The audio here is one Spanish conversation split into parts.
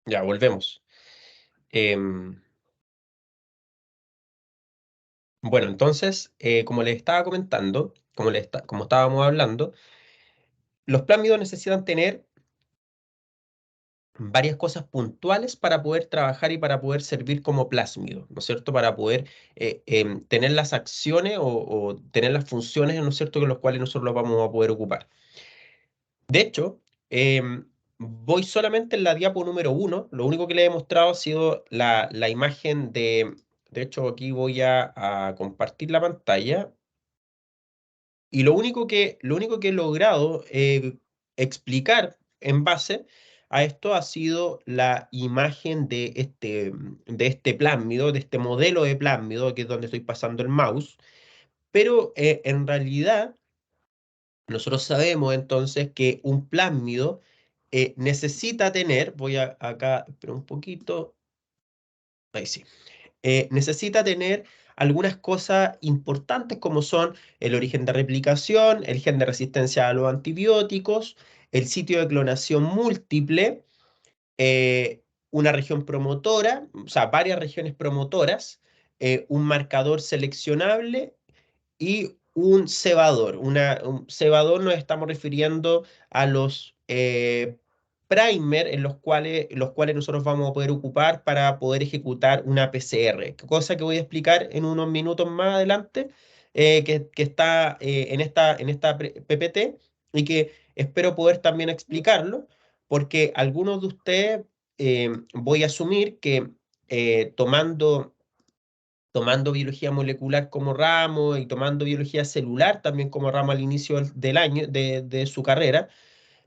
Ya, volvemos. Em, bueno, entonces, como les estaba comentando, como estábamos hablando, los plásmidos necesitan tener varias cosas puntuales para poder trabajar y para poder servir como plásmido, ¿no es cierto? Para poder tener las acciones o tener las funciones, ¿no es cierto?, con las cuales nosotros los vamos a poder ocupar. De hecho, voy solamente en la diapo número 1. Lo único que le he mostrado ha sido la imagen de... De hecho, aquí voy a compartir la pantalla. Y lo único que he logrado explicar en base a esto ha sido la imagen de este plásmido, de este modelo de plásmido, que es donde estoy pasando el mouse. Pero en realidad, nosotros sabemos entonces que un plásmido necesita tener, acá, espera un poquito, ahí sí, necesita tener algunas cosas importantes como son el origen de replicación, el gen de resistencia a los antibióticos, el sitio de clonación múltiple, una región promotora, o sea, varias regiones promotoras, un marcador seleccionable y un cebador. Un cebador nos estamos refiriendo a los primer en los cuales nosotros vamos a poder ocupar para poder ejecutar una PCR, cosa que voy a explicar en unos minutos más adelante, que está en esta PPT y que espero poder también explicarlo, porque algunos de ustedes voy a asumir que tomando biología molecular como ramo y tomando biología celular también como ramo al inicio del año de su carrera,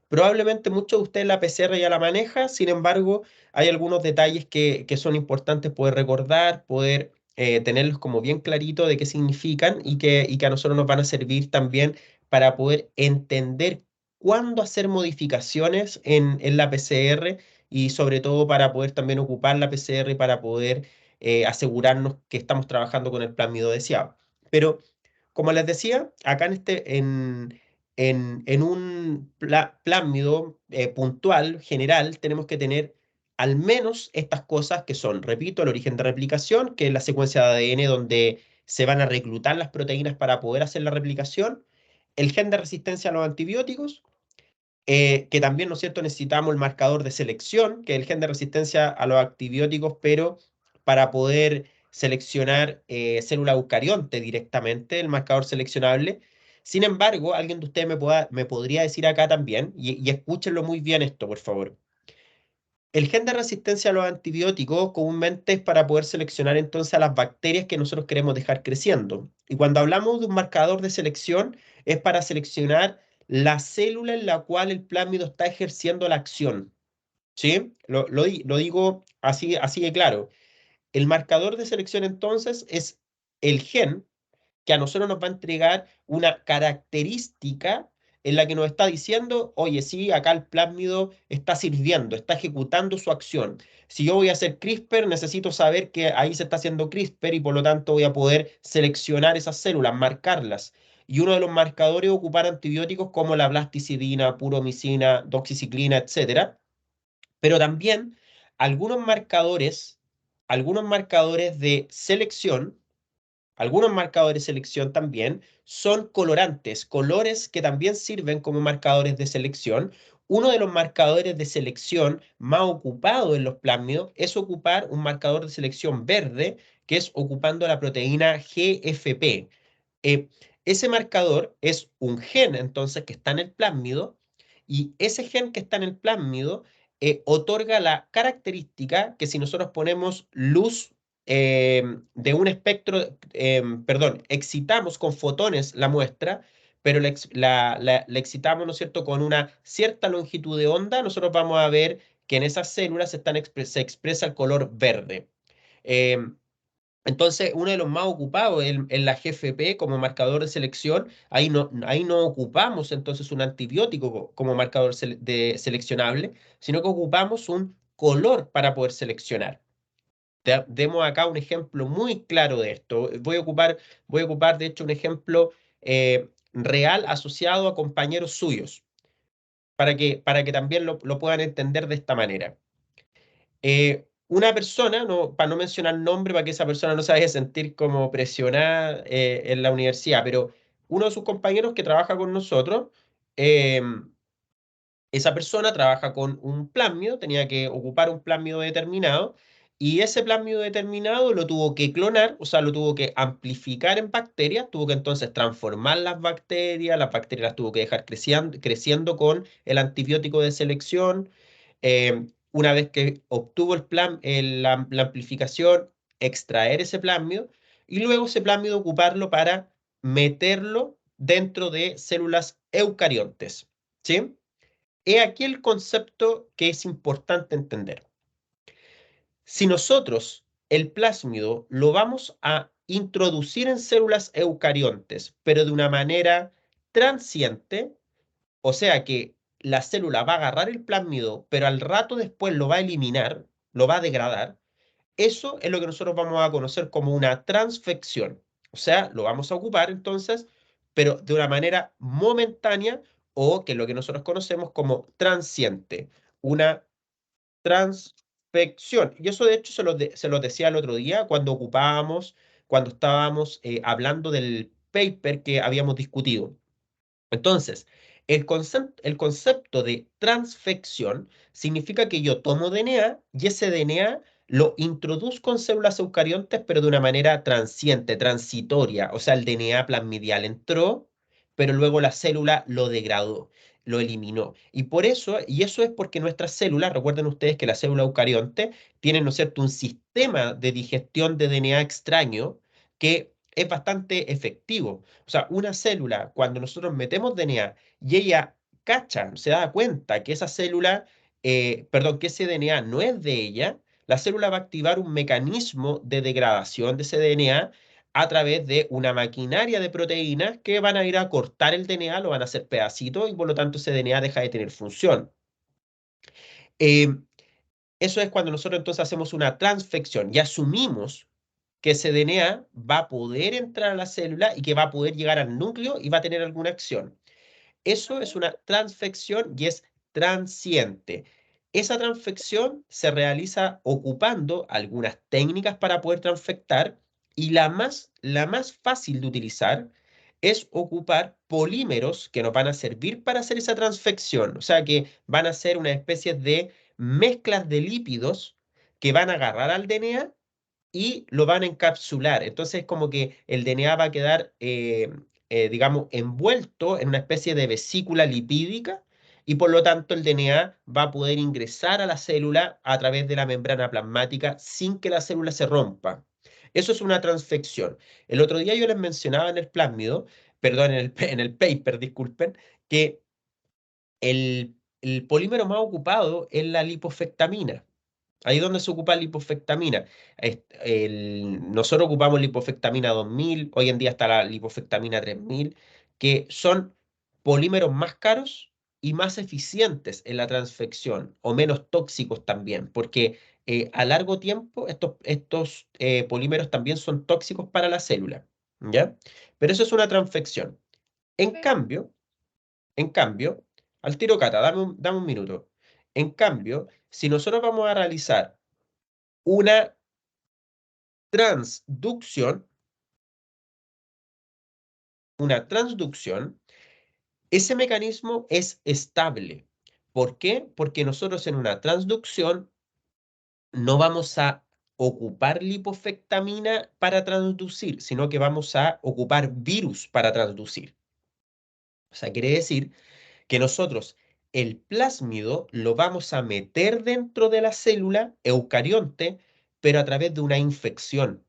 probablemente muchos de ustedes la PCR ya la maneja. Sin embargo, hay algunos detalles que son importantes poder recordar, poder tenerlos como bien clarito de qué significan y que a nosotros nos van a servir también para poder entender cuándo hacer modificaciones en la PCR y sobre todo para poder también ocupar la PCR para poder asegurarnos que estamos trabajando con el plásmido deseado. Pero como les decía, acá en un plásmido puntual, general, tenemos que tener al menos estas cosas que son, repito, el origen de replicación, que es la secuencia de ADN donde se van a reclutar las proteínas para poder hacer la replicación, el gen de resistencia a los antibióticos, que también, ¿no es cierto?, necesitamos el marcador de selección, que es el gen de resistencia a los antibióticos, pero para poder seleccionar célula eucarionte directamente, el marcador seleccionable. Sin embargo, alguien de ustedes me podría decir acá también, y escúchenlo muy bien esto, por favor. El gen de resistencia a los antibióticos comúnmente es para poder seleccionar entonces a las bacterias que nosotros queremos dejar creciendo. Y cuando hablamos de un marcador de selección, es para seleccionar la célula en la cual el plásmido está ejerciendo la acción. ¿Sí? Lo digo así de claro. El marcador de selección entonces es el gen que a nosotros nos va a entregar una característica en la que nos está diciendo, oye, sí, acá el plásmido está sirviendo, está ejecutando su acción. Si yo voy a hacer CRISPR, necesito saber que ahí se está haciendo CRISPR y por lo tanto voy a poder seleccionar esas células, marcarlas. Y uno de los marcadores es ocupar antibióticos como la blasticidina, puromicina, doxiciclina, etcétera. Pero también algunos marcadores, algunos marcadores de selección algunos marcadores de selección también son colorantes, colores que también sirven como marcadores de selección. Uno de los marcadores de selección más ocupados en los plásmidos es ocupar un marcador de selección verde, que es ocupando la proteína GFP. Eh, Ese marcador es un gen, entonces, que está en el plásmido, y ese gen que está en el plásmido otorga la característica que si nosotros ponemos luz de un espectro, perdón, excitamos con fotones la muestra, pero la excitamos, ¿no es cierto?, con una cierta longitud de onda, nosotros vamos a ver que en esas células se expresa el color verde. Em, entonces, uno de los más ocupados en la GFP como marcador de selección, ahí no ocupamos entonces un antibiótico como marcador seleccionable, sino que ocupamos un color para poder seleccionar. Demos acá un ejemplo muy claro de esto. Voy a ocupar de hecho, un ejemplo real asociado a compañeros suyos, para que también lo puedan entender de esta manera. Una persona, no, para no mencionar nombre, para que esa persona no se vaya a sentir como presionada en la universidad, pero uno de sus compañeros que trabaja con nosotros, esa persona trabaja con un plásmido, tenía que ocupar un plásmido determinado, y ese plásmido determinado lo tuvo que clonar, o sea, lo tuvo que amplificar en bacterias, tuvo que entonces transformar las bacterias las tuvo que dejar creciendo con el antibiótico de selección. Una vez que obtuvo la amplificación, extraer ese plásmido y luego ese plásmido ocuparlo para meterlo dentro de células eucariontes, ¿sí? He aquí el concepto que es importante entender. Si nosotros el plásmido lo vamos a introducir en células eucariontes, pero de una manera transiente, o sea que la célula va a agarrar el plásmido, pero al rato después lo va a eliminar, lo va a degradar, eso es lo que nosotros vamos a conocer como una transfección. O sea, lo vamos a ocupar entonces, pero de una manera momentánea o que es lo que nosotros conocemos como transiente. Una transfección. Y eso de hecho se los decía el otro día cuando estábamos hablando del paper que habíamos discutido. Entonces, el concepto de transfección significa que yo tomo DNA y ese DNA lo introduzco en células eucariontes, pero de una manera transiente, transitoria. O sea, el DNA plasmidial entró, pero luego la célula lo degradó, lo eliminó. Y por eso, y eso es porque nuestras células, recuerden ustedes que la célula eucarionte tiene, ¿no es cierto?, un sistema de digestión de DNA extraño que es bastante efectivo. O sea, una célula, cuando nosotros metemos DNA y ella cacha, se da cuenta que esa célula, perdón, que ese DNA no es de ella, la célula va a activar un mecanismo de degradación de ese DNA a través de una maquinaria de proteínas que van a ir a cortar el DNA, lo van a hacer pedacitos y por lo tanto ese DNA deja de tener función. Eh, Eso es cuando nosotros entonces hacemos una transfección y asumimos que ese DNA va a poder entrar a la célula y que va a poder llegar al núcleo y va a tener alguna acción. Eso es una transfección y es transiente. Esa transfección se realiza ocupando algunas técnicas para poder transfectar y la más fácil de utilizar es ocupar polímeros que nos van a servir para hacer esa transfección. O sea que van a ser una especie de mezclas de lípidos que van a agarrar al DNA y lo van a encapsular. Entonces, como que el DNA va a quedar, digamos, envuelto en una especie de vesícula lipídica y por lo tanto el DNA va a poder ingresar a la célula a través de la membrana plasmática sin que la célula se rompa. Eso es una transfección. El otro día yo les mencionaba en el plásmido, perdón, en el paper, disculpen, que el polímero más ocupado es la lipofectamina. Ahí es donde se ocupa la lipofectamina. Nosotros ocupamos lipofectamina 2000, hoy en día está la lipofectamina 3000, que son polímeros más caros y más eficientes en la transfección, o menos tóxicos también, porque a largo tiempo estos polímeros también son tóxicos para la célula, ¿ya? Pero eso es una transfección. En cambio, en cambio, al tiro Cata, dame un minuto. En cambio, si nosotros vamos a realizar una transducción, una transducción, ese mecanismo es estable. ¿Por qué? Porque nosotros en una transducción no vamos a ocupar lipofectamina para transducir, sino que vamos a ocupar virus para transducir. O sea, quiere decir que nosotros el plásmido lo vamos a meter dentro de la célula eucarionte, pero a través de una infección.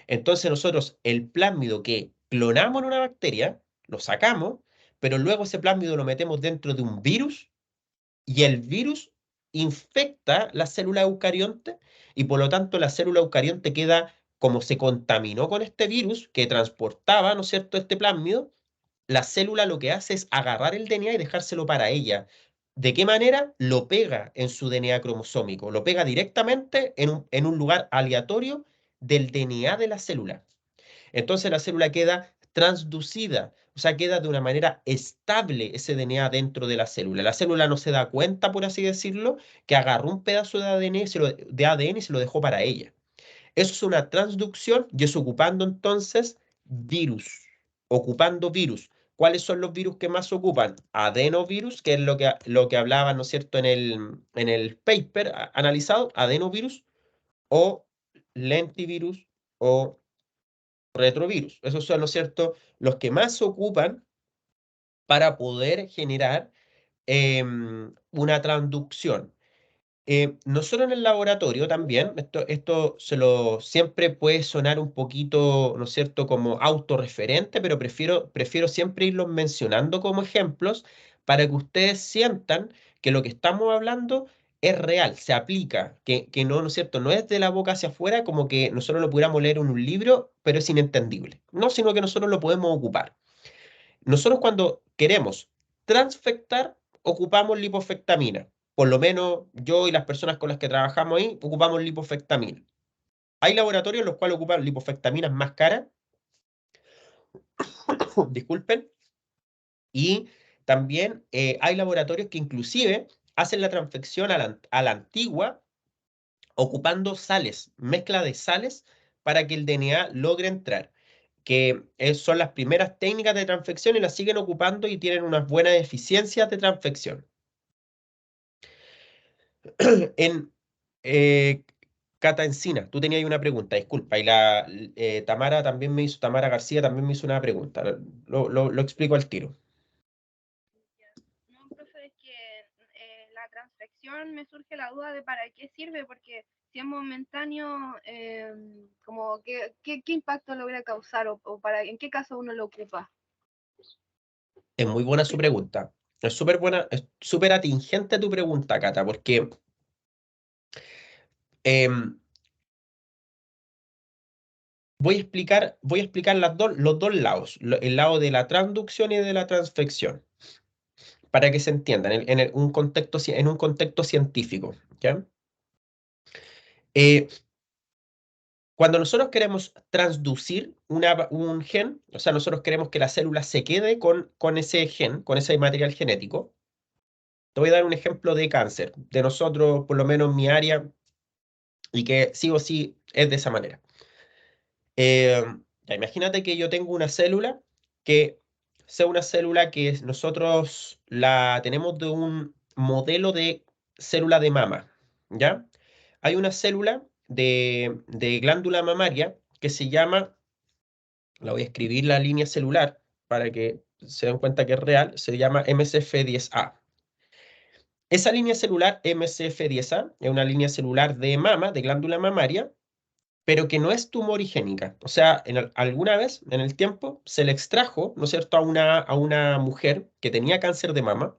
Entonces nosotros el plásmido que clonamos en una bacteria, lo sacamos, pero luego ese plásmido lo metemos dentro de un virus y el virus infecta la célula eucarionte y por lo tanto la célula eucarionte queda como se contaminó con este virus que transportaba, ¿no es cierto?, este plásmido, la célula lo que hace es agarrar el DNA y dejárselo para ella. ¿De qué manera? Lo pega en su DNA cromosómico, lo pega directamente en un lugar aleatorio del DNA de la célula. Entonces la célula queda transducida, o sea, queda de una manera estable ese DNA dentro de la célula. La célula no se da cuenta, por así decirlo, que agarró un pedazo de ADN, de ADN y se lo dejó para ella. Eso es una transducción y es ocupando entonces virus, ocupando virus. ¿Cuáles son los virus que más ocupan? Adenovirus, que es lo que hablaba, ¿no es cierto?, en el paper analizado, adenovirus o lentivirus o retrovirus. Esos son, ¿no es cierto?, los que más se ocupan para poder generar una transducción. Nosotros en el laboratorio también, esto siempre puede sonar un poquito, ¿no es cierto?, como autorreferente, pero prefiero siempre irlos mencionando como ejemplos para que ustedes sientan que lo que estamos hablando es real, se aplica, que no, ¿no es cierto?, no es de la boca hacia afuera como que nosotros lo pudiéramos leer en un libro, pero es inentendible. No, sino que nosotros lo podemos ocupar. Nosotros cuando queremos transfectar, ocupamos lipofectamina. Por lo menos yo y las personas con las que trabajamos ahí ocupamos lipofectamina. Hay laboratorios en los cuales ocupan lipofectaminas más caras, disculpen, y también hay laboratorios que inclusive hacen la transfección a la antigua ocupando sales, mezcla de sales para que el DNA logre entrar, que son las primeras técnicas de transfección y las siguen ocupando y tienen unas buenas eficiencias de transfección. En eh, Cata Encina, tú tenías ahí una pregunta, disculpa, y Tamara García también me hizo una pregunta. Lo explico al tiro. No, profe, es que la transfección me surge la duda de para qué sirve, porque si es momentáneo, como ¿qué impacto logra causar o en qué caso uno lo ocupa? Es muy buena su pregunta. Es súper buena, es súper atingente tu pregunta, Cata, porque em, voy a explicar los dos lados, el lado de la transducción y de la transfección, para que se entiendan en un contexto científico. ¿Ya? Cuando nosotros queremos transducir un gen, o sea, nosotros queremos que la célula se quede con ese gen, con ese material genético. Te voy a dar un ejemplo de cáncer, de nosotros, por lo menos mi área, y que sí o sí es de esa manera. Eh, ya, imagínate que yo tengo una célula que sea una célula que nosotros la tenemos de un modelo de célula de mama, ¿ya? Hay una célula de glándula mamaria que se llama, la voy a escribir la línea celular para que se den cuenta que es real, se llama MCF10A. Esa línea celular MCF10A es una línea celular de mama, de glándula mamaria, pero que no es tumorigénica. O sea, alguna vez en el tiempo se le extrajo, ¿no es cierto?, a una mujer que tenía cáncer de mama,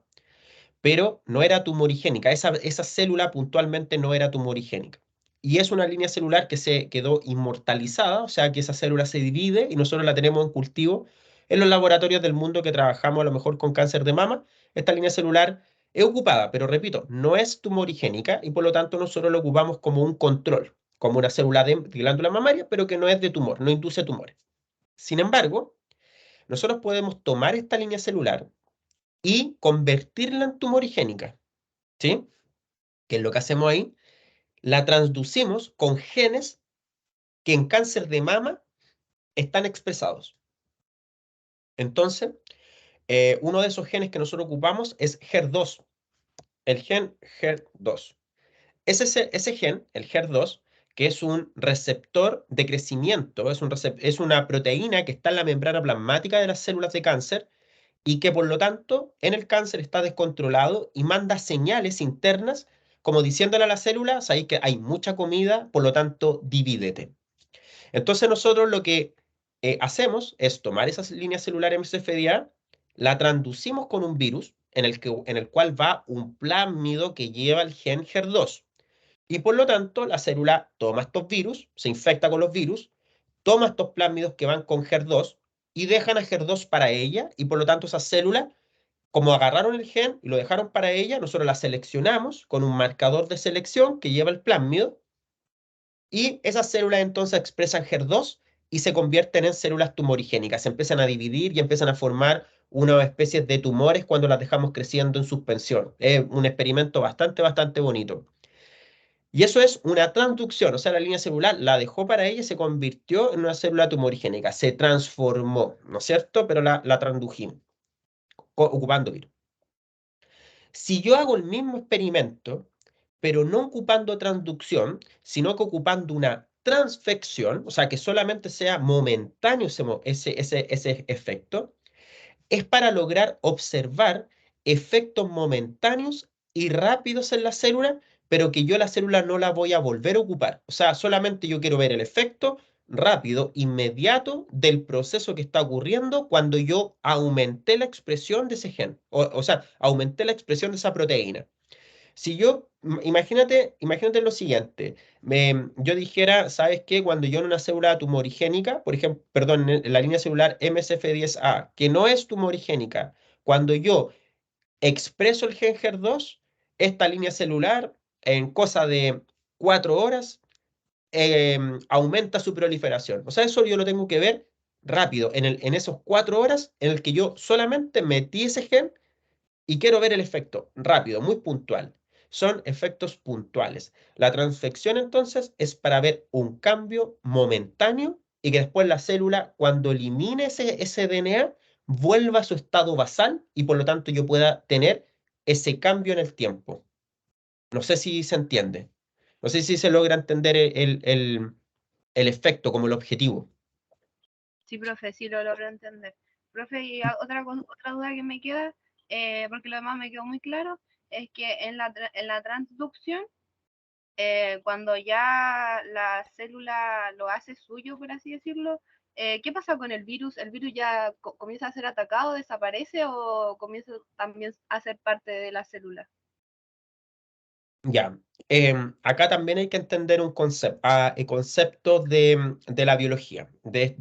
pero no era tumorigénica. Esa célula puntualmente no era tumorigénica. Y es una línea celular que se quedó inmortalizada, o sea que esa célula se divide y nosotros la tenemos en cultivo en los laboratorios del mundo que trabajamos a lo mejor con cáncer de mama. Esta línea celular es ocupada, pero repito, no es tumorigénica y por lo tanto nosotros lo ocupamos como un control, como una célula de glándula mamaria, pero que no es de tumor, no induce tumores. Sin embargo, nosotros podemos tomar esta línea celular y convertirla en tumorigénica, ¿sí? ¿Qué es lo que hacemos ahí? La transducimos con genes que en cáncer de mama están expresados. Entonces, uno de esos genes que nosotros ocupamos es HER2, el gen HER2. Ese gen, el HER2, que es un receptor de crecimiento, es una proteína que está en la membrana plasmática de las células de cáncer y que por lo tanto en el cáncer está descontrolado y manda señales internas como diciéndole a la célula, sabéis que hay mucha comida, por lo tanto divídete. Entonces nosotros lo que hacemos es tomar esas líneas celulares MCFDA, la transducimos con un virus en el cual va un plásmido que lleva el gen HER2. Y por lo tanto, la célula toma estos virus, se infecta con los virus, toma estos plásmidos que van con HER2 y dejan a HER2 para ella. Y por lo tanto, esa célula, como agarraron el gen y lo dejaron para ella, nosotros la seleccionamos con un marcador de selección que lleva el plásmido y esas células entonces expresan HER2 y se convierten en células tumorigénicas. Se empiezan a dividir y empiezan a formar unas especies de tumores cuando las dejamos creciendo en suspensión. Es un experimento bastante bonito. Y eso es una transducción, o sea, la línea celular la dejó para ella y se convirtió en una célula tumorigénica. Se transformó, ¿no es cierto? Pero la transdujimos, ocupando virus. Si yo hago el mismo experimento, pero no ocupando transducción, sino que ocupando una transfección, o sea, que solamente sea momentáneo ese efecto, es para lograr observar efectos momentáneos y rápidos en la célula, pero que yo la célula no la voy a volver a ocupar. O sea, solamente yo quiero ver el efecto rápido, inmediato del proceso que está ocurriendo cuando yo aumenté la expresión de ese gen, o sea, aumenté la expresión de esa proteína. Si yo, imagínate lo siguiente, yo dijera, ¿sabes qué? Cuando yo en una célula tumorigénica, por ejemplo, perdón, en la línea celular MSF10A, que no es tumorigénica, cuando yo expreso el gen HER2, esta línea celular, en cosa de 4 horas, aumenta su proliferación. O sea, eso yo lo tengo que ver rápido, en esos 4 horas en el que yo solamente metí ese gen y quiero ver el efecto rápido, muy puntual. Son efectos puntuales. La transfección entonces es para ver un cambio momentáneo y que después la célula, cuando elimine ese DNA, vuelva a su estado basal y por lo tanto yo pueda tener ese cambio en el tiempo. No sé si se entiende. No sé si se logra entender el efecto como el objetivo. Sí, profe, sí lo logro entender. Profe, y otra duda que me queda, porque lo demás me quedó muy claro, es que en la transducción, cuando ya la célula lo hace suyo, por así decirlo, ¿qué pasa con el virus? ¿El virus ya comienza a ser atacado, desaparece o comienza también a ser parte de la célula? Ya, acá también hay que entender un concepto, conceptos de la biología, de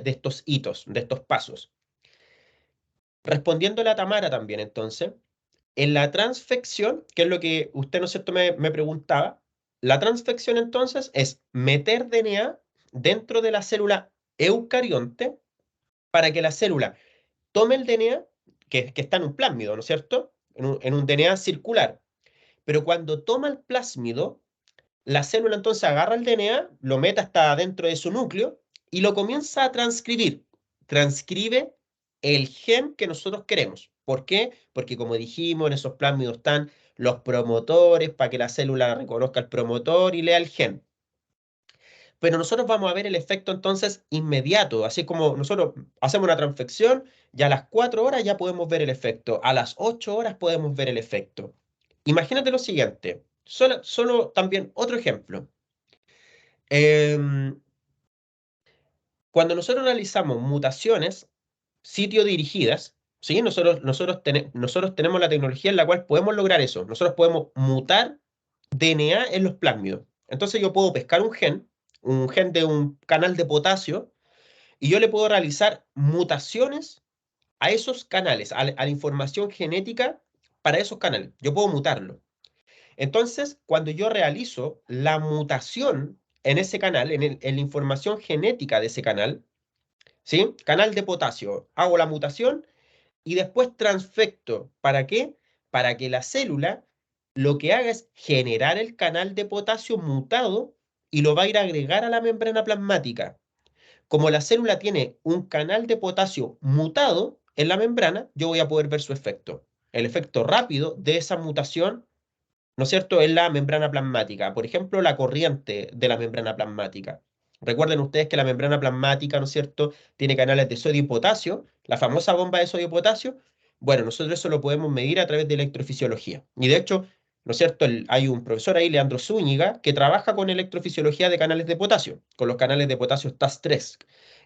estos hitos, de estos pasos. Respondiéndole a Tamara también, entonces, en la transfección, que es lo que usted, ¿no es cierto?, me preguntaba, la transfección entonces es meter DNA dentro de la célula eucarionte para que la célula tome el DNA, que está en un plásmido, ¿no es cierto?, en un DNA circular, pero cuando toma el plásmido, la célula entonces agarra el DNA, lo mete hasta dentro de su núcleo y lo comienza a transcribir. Transcribe el gen que nosotros queremos. ¿Por qué? Porque como dijimos, en esos plásmidos están los promotores para que la célula reconozca el promotor y lea el gen. Pero nosotros vamos a ver el efecto entonces inmediato, así como nosotros hacemos una transfección y a las 4 horas ya podemos ver el efecto, a las 8 horas podemos ver el efecto. Imagínate lo siguiente, solo también otro ejemplo. Em, Cuando nosotros analizamos mutaciones sitio dirigidas, ¿sí? Nosotros tenemos la tecnología en la cual podemos lograr eso. Nosotros podemos mutar DNA en los plásmidos. Entonces yo puedo pescar un gen de un canal de potasio, y yo le puedo realizar mutaciones a esos canales, a la información genética para esos canales. Yo puedo mutarlo. Entonces, cuando yo realizo la mutación en ese canal, en la información genética de ese canal, ¿sí? Canal de potasio, hago la mutación y después transfecto. ¿Para qué? Para que la célula lo que haga es generar el canal de potasio mutado y lo va a ir a agregar a la membrana plasmática. Como la célula tiene un canal de potasio mutado en la membrana, yo voy a poder ver su efecto. El efecto rápido de esa mutación, ¿no es cierto?, en la membrana plasmática. Por ejemplo, la corriente de la membrana plasmática. Recuerden ustedes que la membrana plasmática, ¿no es cierto?, tiene canales de sodio y potasio, la famosa bomba de sodio y potasio. Bueno, nosotros eso lo podemos medir a través de electrofisiología. Y de hecho, ¿no es cierto?, hay un profesor ahí, Leandro Zúñiga, que trabaja con electrofisiología de canales de potasio, con los canales de potasio TAS3.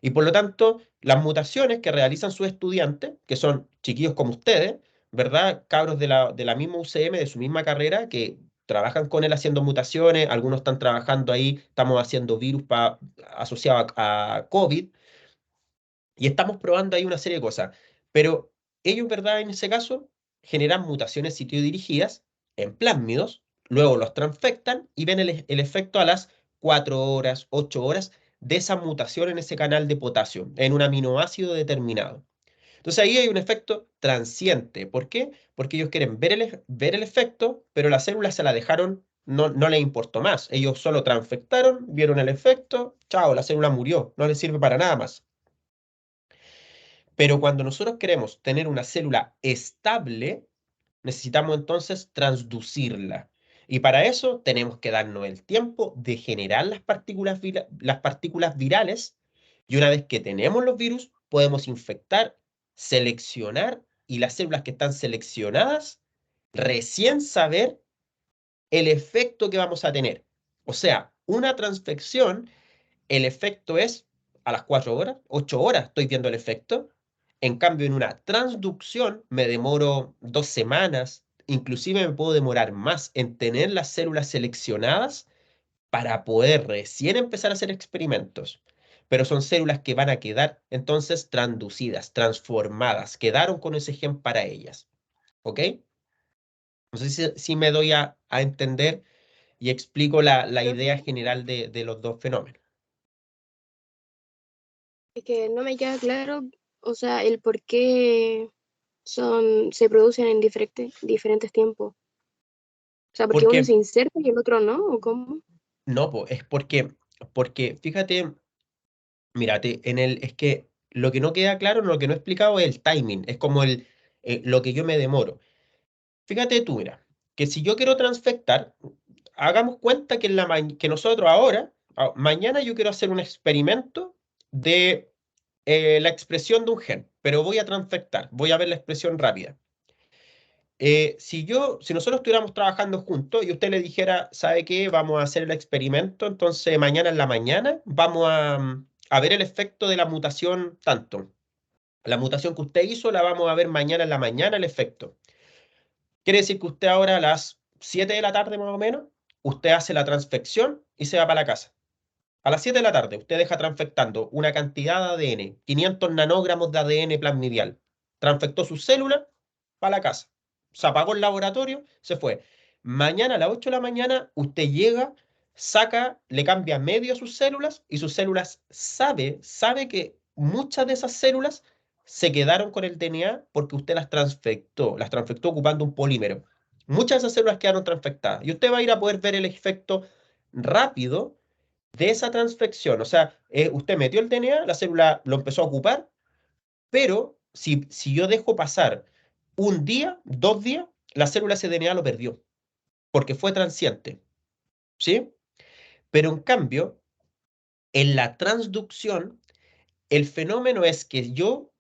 Y por lo tanto, las mutaciones que realizan sus estudiantes, que son chiquillos como ustedes, ¿verdad? Cabros de la misma UCM, de su misma carrera, que trabajan con él haciendo mutaciones, algunos están trabajando ahí, estamos haciendo virus asociados a COVID, y estamos probando ahí una serie de cosas. Pero ellos, ¿verdad? En ese caso, generan mutaciones sitio-dirigidas en plásmidos, luego los transfectan y ven el efecto a las 4 horas, 8 horas, de esa mutación en ese canal de potasio, en un aminoácido determinado. Entonces ahí hay un efecto transiente. ¿Por qué? Porque ellos quieren ver el efecto, pero la célula se la dejaron, no les importó más. Ellos solo transfectaron, vieron el efecto, chao, la célula murió, no les sirve para nada más. Pero cuando nosotros queremos tener una célula estable, necesitamos entonces transducirla. Y para eso tenemos que darnos el tiempo de generar las partículas virales. Y una vez que tenemos los virus, podemos infectar, seleccionar y las células que están seleccionadas, recién saber el efecto que vamos a tener. O sea, una transfección, el efecto es a las 4 horas, 8 horas estoy viendo el efecto. En cambio, en una transducción me demoro 2 semanas, inclusive me puedo demorar más en tener las células seleccionadas para poder recién empezar a hacer experimentos. Pero son células que van a quedar entonces transducidas, transformadas, quedaron con ese gen para ellas. ¿Ok? No sé si me doy a entender y explico la idea Profe, general de los dos fenómenos. es que no me queda claro, o sea, el por qué se producen en diferentes tiempos. O sea, porque uno Porque, se inserta y el otro no, ¿o cómo? no, po, es porque fíjate, mírate, es que lo que no queda claro, lo que no he explicado es el timing, es como lo que yo me demoro. Fíjate tú, mira, que si yo quiero transfectar, hagamos cuenta que, que nosotros ahora, mañana yo quiero hacer un experimento de la expresión de un gen, pero voy a transfectar, voy a ver la expresión rápida. Si nosotros estuviéramos trabajando juntos y usted le dijera, ¿sabe qué? Vamos a hacer el experimento, entonces mañana en la mañana vamos a ver el efecto de la mutación tanto. La mutación que usted hizo la vamos a ver mañana en la mañana el efecto. Quiere decir que usted ahora a las 7 de la tarde más o menos, usted hace la transfección y se va para la casa. A las 7 de la tarde, usted deja transfectando una cantidad de ADN, 500 nanogramos de ADN plasmidial. Transfectó su célula para la casa. Se apagó el laboratorio, se fue. Mañana a las 8 de la mañana, usted llega, saca, le cambia medio a sus células y sus células sabe que muchas de esas células se quedaron con el DNA porque usted las transfectó ocupando un polímero. Muchas de esas células quedaron transfectadas y usted va a ir a poder ver el efecto rápido de esa transfección. O sea, usted metió el DNA, la célula lo empezó a ocupar, pero si yo dejo pasar un día, 2 días, la célula ese DNA lo perdió, porque fue transiente, ¿sí? Pero en cambio, en la transducción, el fenómeno es que yo,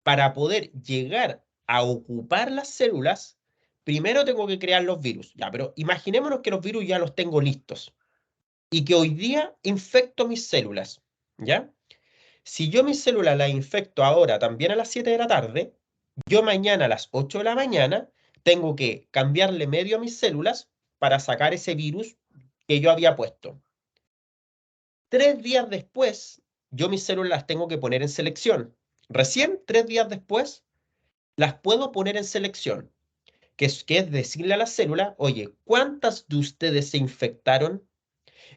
para poder llegar a ocupar las células, primero tengo que crear los virus. Ya, pero imaginémonos que los virus ya los tengo listos y que hoy día infecto mis células, ¿ya? Si yo mis células las infecto ahora también a las 7 de la tarde, yo mañana a las 8 de la mañana tengo que cambiarle medio a mis células para sacar ese virus que yo había puesto. 3 días después, yo mis células las tengo que poner en selección. Recién 3 días después, las puedo poner en selección, que es decirle a la célula, oye, ¿cuántas de ustedes se infectaron?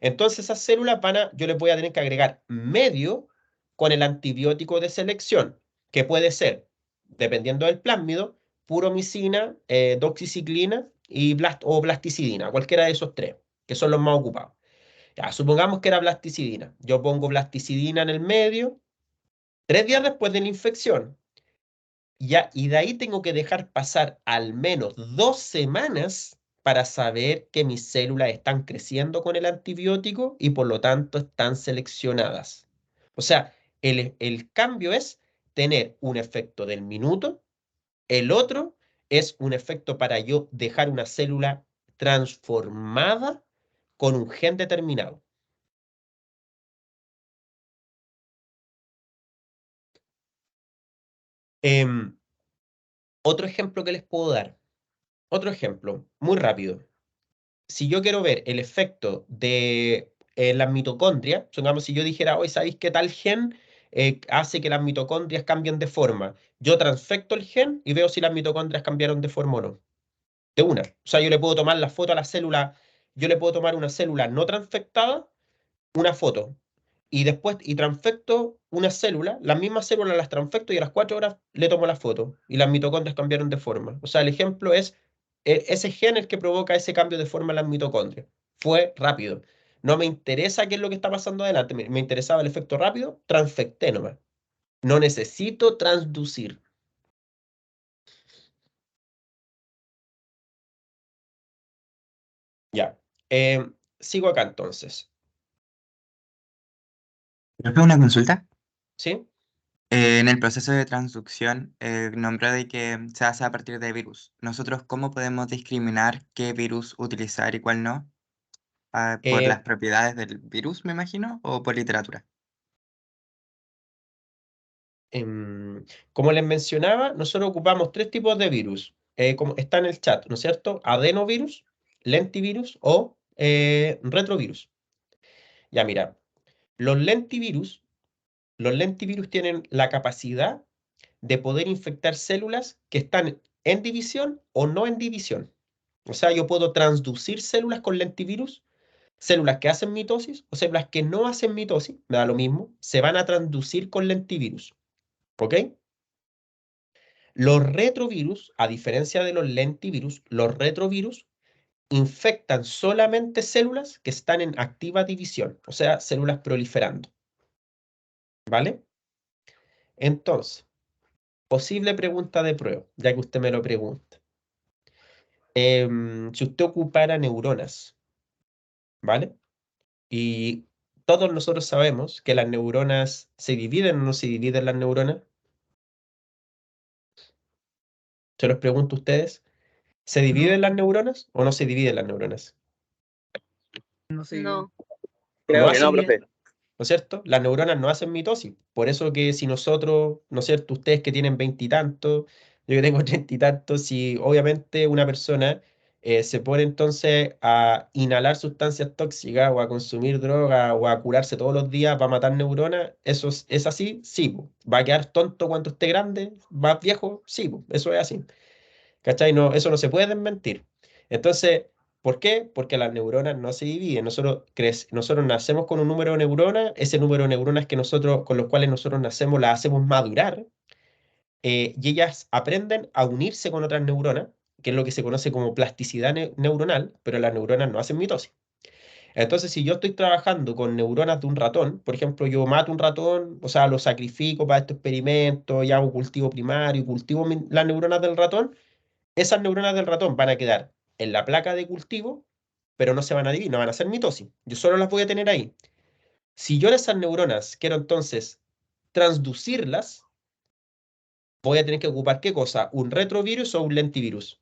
Entonces esas células yo les voy a tener que agregar medio con el antibiótico de selección, que puede ser, dependiendo del plásmido, puromicina, doxiciclina o blasticidina, cualquiera de esos tres, que son los más ocupados. Ya, supongamos que era blasticidina. Yo pongo blasticidina en el medio, 3 días después de la infección, ya, y de ahí tengo que dejar pasar al menos 2 semanas para saber que mis células están creciendo con el antibiótico y por lo tanto están seleccionadas. O sea, el cambio es tener un efecto del minuto, el otro es un efecto para yo dejar una célula transformada con un gen determinado. Em, Otro ejemplo que les puedo dar, otro ejemplo, muy rápido. Si yo quiero ver el efecto de las mitocondrias, supongamos si yo dijera, hoy ¿sabéis qué tal gen hace que las mitocondrias cambien de forma? Yo transfecto el gen y veo si las mitocondrias cambiaron de forma o no. De una. O sea, yo le puedo tomar la foto a la célula, yo le puedo tomar una célula no transfectada, una foto. y después transfecto una célula, las mismas células las transfecto y a las 4 horas le tomo la foto y las mitocondrias cambiaron de forma. O sea, el ejemplo es ese gen el que provoca ese cambio de forma en las mitocondrias. Fue rápido. No me interesa qué es lo que está pasando adelante, me interesaba el efecto rápido, transfecté nomás. No necesito transducir. Ya. Sigo acá entonces. Profe, una consulta. ¿Sí? En el proceso de transducción, nombró de que se hace a partir de virus. ¿Nosotros cómo podemos discriminar qué virus utilizar y cuál no? ¿Por las Eh, propiedades del virus, me imagino, o por literatura? Como les mencionaba, nosotros ocupamos 3 tipos de virus, como está en el chat, ¿no es cierto? Adenovirus, lentivirus o retrovirus. Ya mira, los lentivirus, los lentivirus tienen la capacidad de poder infectar células que están en división o no en división. O sea, yo puedo transducir células con lentivirus, células que hacen mitosis o células que no hacen mitosis, me da lo mismo, se van a transducir con lentivirus. ¿Ok? Los retrovirus, a diferencia de los lentivirus, los retrovirus infectan solamente células que están en activa división, o sea, células proliferando. ¿Vale? Entonces, posible pregunta de prueba, ya que usted me lo pregunta. Si usted ocupara neuronas, ¿vale? Y todos nosotros sabemos que las neuronas se dividen o no se dividen las neuronas. Se los pregunto a ustedes. ¿Se dividen las neuronas o no se dividen las neuronas? No sé. No. No Creo que no, hacen, profe. ¿no es cierto? Las neuronas no hacen mitosis. Por eso que si nosotros, ¿no es cierto? Ustedes que tienen veintitantos, yo que tengo treinta y tantos, si obviamente una persona se pone entonces a inhalar sustancias tóxicas o a consumir droga o a curarse todos los días para matar neuronas, ¿eso es así? Sí, po. ¿Va a quedar tonto cuando esté grande? ¿Más viejo? Sí, po. Eso es así. ¿Cachai? No, eso no se puede desmentir. Entonces, ¿por qué? Porque las neuronas no se dividen. Nosotros nacemos con un número de neuronas, ese número de neuronas que nosotros, con los cuales nosotros nacemos, las hacemos madurar, y ellas aprenden a unirse con otras neuronas, que es lo que se conoce como plasticidad neuronal, pero las neuronas no hacen mitosis. Entonces, si yo estoy trabajando con neuronas de un ratón, por ejemplo, yo mato un ratón, o sea, lo sacrifico para este experimento y hago cultivo primario y cultivo las neuronas del ratón, esas neuronas del ratón van a quedar en la placa de cultivo, pero no se van a dividir, no van a hacer mitosis. Yo solo las voy a tener ahí. Si yo esas neuronas quiero entonces transducirlas, voy a tener que ocupar ¿qué cosa? ¿Un retrovirus o un lentivirus?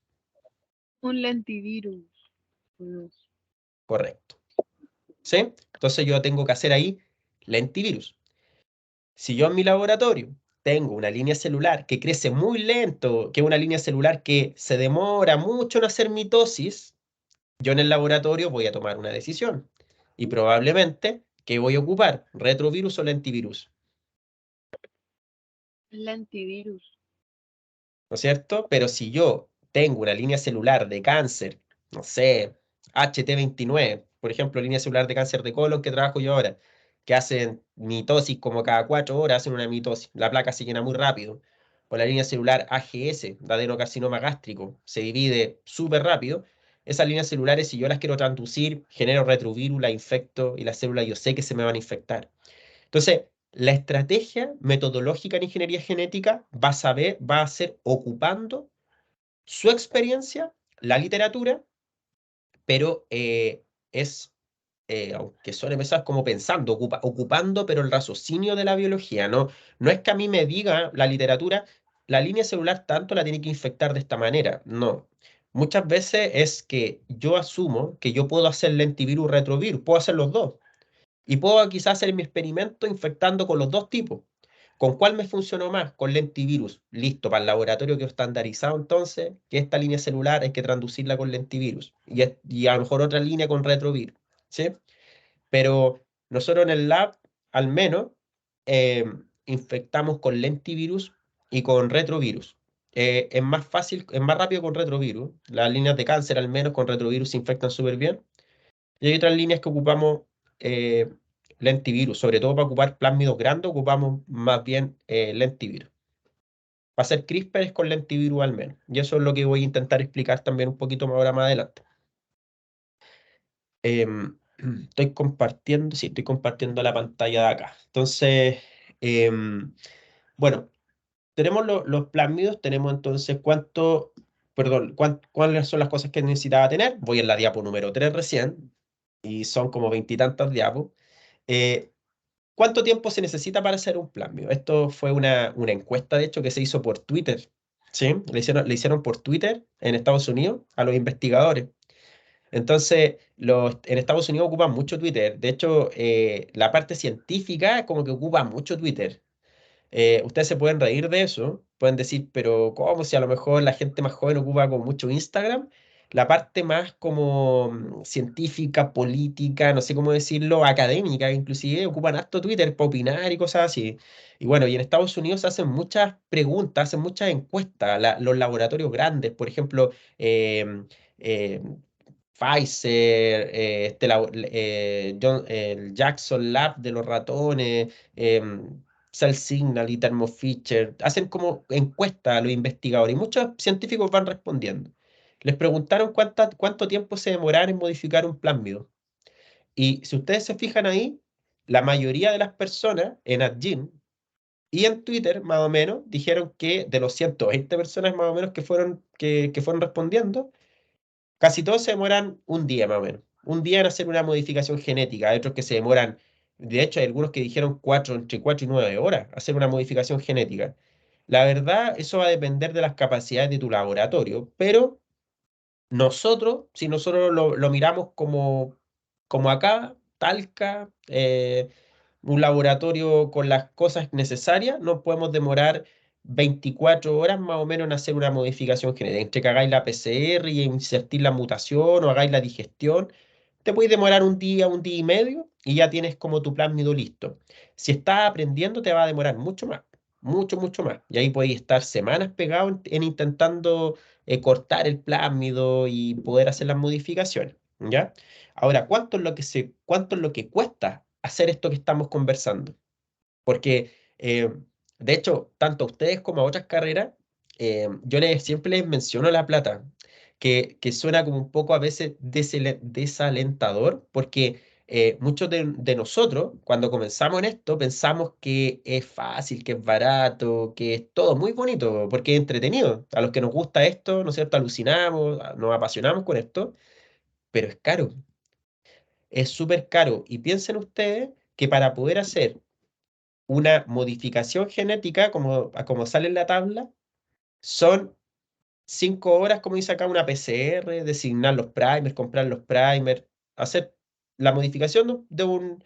Un lentivirus. Correcto. ¿Sí? Entonces yo tengo que hacer ahí lentivirus. Si yo en mi laboratorio tengo una línea celular que crece muy lento, que es una línea celular que se demora mucho en hacer mitosis, yo en el laboratorio voy a tomar una decisión y probablemente, ¿qué voy a ocupar? ¿Retrovirus o lentivirus? Lentivirus. ¿No es cierto? Pero si yo tengo una línea celular de cáncer, no sé, HT29, por ejemplo, línea celular de cáncer de colon que trabajo yo ahora, que hacen mitosis como cada 4 horas, hacen una mitosis, la placa se llena muy rápido. O la línea celular AGS, de adenocarcinoma gástrico, se divide súper rápido. Esas líneas celulares, si yo las quiero transducir, genero retrovirus, la infecto y las células yo sé que se me van a infectar. Entonces, la estrategia metodológica en ingeniería genética va a ser ocupando su experiencia, la literatura, pero aunque suene pesado, es como pensando, ocupando, pero el raciocinio de la biología, ¿no? No es que a mí me diga la literatura, la línea celular tanto la tiene que infectar de esta manera, no. Muchas veces es que yo asumo que yo puedo hacer lentivirus, retrovirus, puedo hacer los dos. Y puedo quizás hacer mi experimento infectando con los dos tipos. ¿Con cuál me funcionó más? Con lentivirus. Listo, para el laboratorio que estandarizado entonces, que esta línea celular hay que transducirla con lentivirus. Y a lo mejor otra línea con retrovirus. ¿Sí? Pero nosotros en el lab, al menos, eh, infectamos con lentivirus y con retrovirus. Es más fácil, es más rápido con retrovirus. Las líneas de cáncer, al menos, con retrovirus se infectan súper bien. Y hay otras líneas que ocupamos eh, lentivirus, sobre todo para ocupar plásmidos grandes, ocupamos más bien lentivirus. Para hacer CRISPR es con lentivirus al menos. Y eso es lo que voy a intentar explicar también un poquito más ahora más adelante. Estoy compartiendo, sí, estoy compartiendo la pantalla de acá. Entonces, bueno, tenemos los plásmidos, tenemos entonces cuáles son las cosas que necesitaba tener. Voy en la diapo número 3 recién, y son como veintitantas diapos. ¿Cuánto tiempo se necesita para hacer un plásmido? Esto fue una encuesta, de hecho, que se hizo por Twitter. ¿Sí? Le hicieron por Twitter en Estados Unidos a los investigadores. Entonces, en Estados Unidos ocupan mucho Twitter. De hecho, la parte científica como que ocupa mucho Twitter. Ustedes se pueden reír de eso, pueden decir, pero ¿cómo si a lo mejor la gente más joven ocupa con mucho Instagram? La parte más como científica, política, no sé cómo decirlo, académica, inclusive ocupan harto Twitter para opinar y cosas así. Y bueno, y en Estados Unidos se hacen muchas preguntas, hacen muchas encuestas, los laboratorios grandes, por ejemplo, em, em, Pfizer, el Jackson Lab de los ratones, Cell Signal y Thermo Fisher, hacen como encuestas a los investigadores y muchos científicos van respondiendo. Les preguntaron cuánto tiempo se demoraron en modificar un plásmido. Y si ustedes se fijan ahí, la mayoría de las personas en AdGen y en Twitter, más o menos, dijeron que de los 120 personas más o menos que fueron respondiendo, casi todos se demoran un día más o menos. Un día en hacer una modificación genética. Hay otros que se demoran, de hecho, hay algunos que dijeron entre 4 y 9 horas hacer una modificación genética. La verdad, eso va a depender de las capacidades de tu laboratorio, pero nosotros, si nosotros lo miramos como acá, Talca, un laboratorio con las cosas necesarias, nos podemos demorar 24 horas más o menos en hacer una modificación genética. Entre que hagáis la PCR y insertir la mutación o hagáis la digestión, te puedes demorar un día y medio y ya tienes como tu plásmido listo. Si estás aprendiendo, te va a demorar mucho más, mucho, mucho más. Y ahí podéis estar semanas pegado en intentando cortar el plásmido y poder hacer las modificaciones, ¿ya? Ahora, cuánto es lo que cuesta hacer esto que estamos conversando? Porque, de hecho, tanto a ustedes como a otras carreras, siempre les menciono la plata, que suena como un poco a veces desalentador, porque muchos de nosotros, cuando comenzamos en esto, pensamos que es fácil, que es barato, que es todo muy bonito, porque es entretenido. A los que nos gusta esto, ¿no es cierto? Alucinamos, nos apasionamos con esto, pero es caro, es súper caro. Y piensen ustedes que para poder hacer una modificación genética, como sale en la tabla, son 5 horas, como dice acá, una PCR, designar los primers, comprar los primers, hacer la modificación de un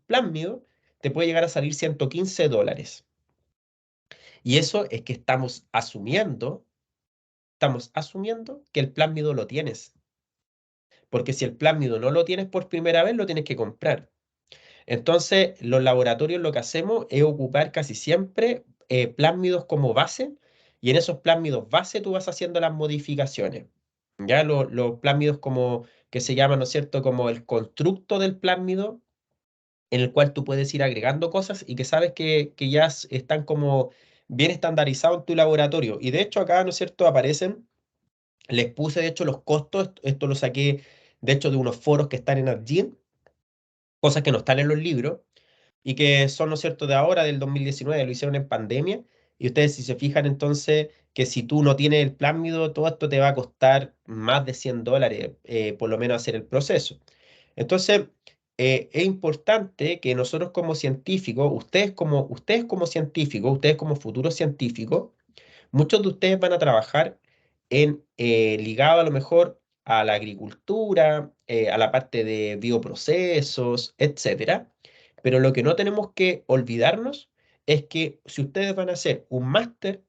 plásmido, te puede llegar a salir $115. Y eso es que estamos asumiendo que el plásmido lo tienes. Porque si el plásmido no lo tienes por primera vez, lo tienes que comprar. Entonces, los laboratorios lo que hacemos es ocupar casi siempre plásmidos como base, y en esos plásmidos base tú vas haciendo las modificaciones. Ya los plásmidos como que se llaman, ¿no es cierto?, como el constructo del plásmido, en el cual tú puedes ir agregando cosas y que sabes que ya están como bien estandarizados en tu laboratorio. Y de hecho acá, ¿no es cierto?, aparecen, les puse de hecho los costos, esto lo saqué de hecho de unos foros que están en AdGen, cosas que no están en los libros y que son, ¿no es cierto?, de ahora, del 2019, lo hicieron en pandemia. Y ustedes, si se fijan, entonces, que si tú no tienes el plásmido, todo esto te va a costar más de $100, por lo menos hacer el proceso. Entonces, es importante que nosotros como científicos, ustedes como científicos, ustedes como futuros científicos, muchos de ustedes van a trabajar ligado a lo mejor a la agricultura, a la parte de bioprocesos, etcétera. Pero lo que no tenemos que olvidarnos es que si ustedes van a hacer un máster,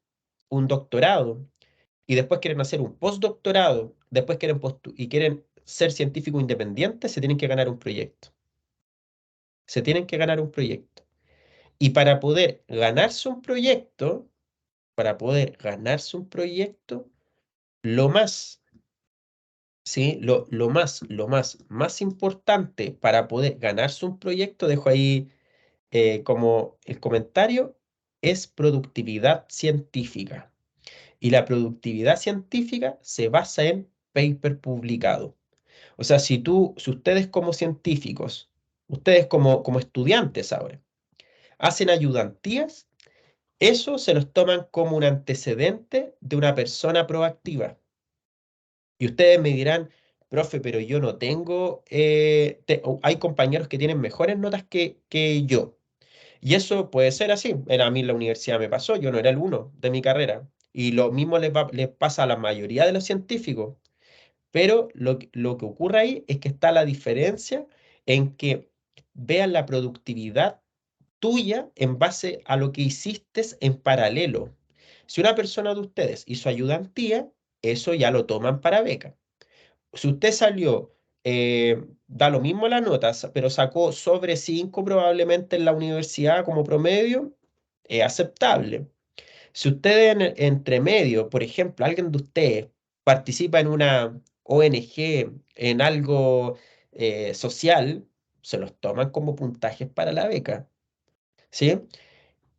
un doctorado, y después quieren hacer un postdoctorado, después quieren ser científicos independientes, se tienen que ganar un proyecto. Se tienen que ganar un proyecto. Y para poder ganarse un proyecto, lo más ¿sí? Más importante para poder ganarse un proyecto, dejo ahí como el comentario, es productividad científica. Y la productividad científica se basa en paper publicado. O sea, si ustedes como científicos, ustedes como estudiantes ahora, hacen ayudantías, eso se los toman como un antecedente de una persona proactiva. Y ustedes me dirán, profe, pero yo no tengo, hay compañeros que tienen mejores notas que yo. Y eso puede ser así. A mí en la universidad me pasó, yo no era el uno de mi carrera. Y lo mismo les pasa a la mayoría de los científicos. Pero lo que ocurre ahí es que está la diferencia en que vean la productividad tuya en base a lo que hiciste en paralelo. Si una persona de ustedes hizo ayudantía, eso ya lo toman para beca. Si usted salió, da lo mismo la nota, pero sacó sobre 5 probablemente en la universidad como promedio, es aceptable. Si usted entre medio, por ejemplo, alguien de ustedes participa en una ONG, en algo social, se los toman como puntajes para la beca, ¿sí?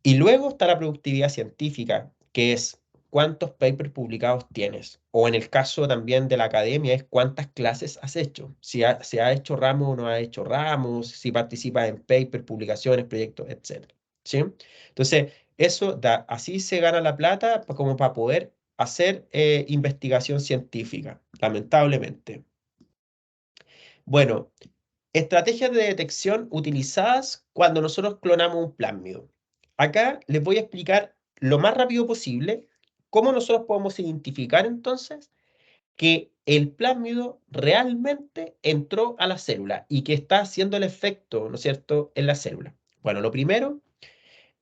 Y luego está la productividad científica, que es cuántos papers publicados tienes. O en el caso también de la academia, es cuántas clases has hecho. Si ha hecho ramos o no ha hecho ramos, si participas en papers, publicaciones, proyectos, etc. ¿Sí? Entonces, así se gana la plata como para poder hacer investigación científica, lamentablemente. Bueno, estrategias de detección utilizadas cuando nosotros clonamos un plásmido. Acá les voy a explicar lo más rápido posible cómo nosotros podemos identificar entonces que el plásmido realmente entró a la célula y que está haciendo el efecto, ¿no es cierto?, en la célula. Bueno, lo primero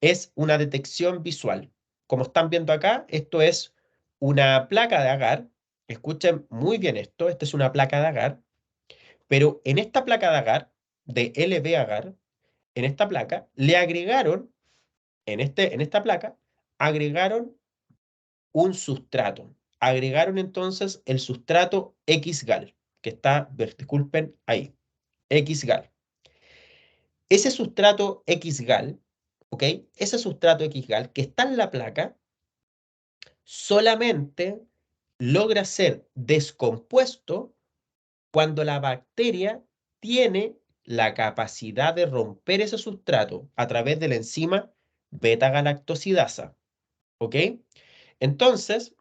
es una detección visual. Como están viendo acá, esto es una placa de agar. Escuchen muy bien esto, esta es una placa de agar, pero en esta placa de agar, de LB agar, en esta placa, le agregaron, en esta placa, agregaron un sustrato. Agregaron entonces el sustrato XGAL, que está, disculpen, ahí, XGAL. Ese sustrato XGAL, ¿ok? Ese sustrato XGAL que está en la placa, solamente logra ser descompuesto cuando la bacteria tiene la capacidad de romper ese sustrato a través de la enzima beta-galactosidasa. ¿Ok? Entonces,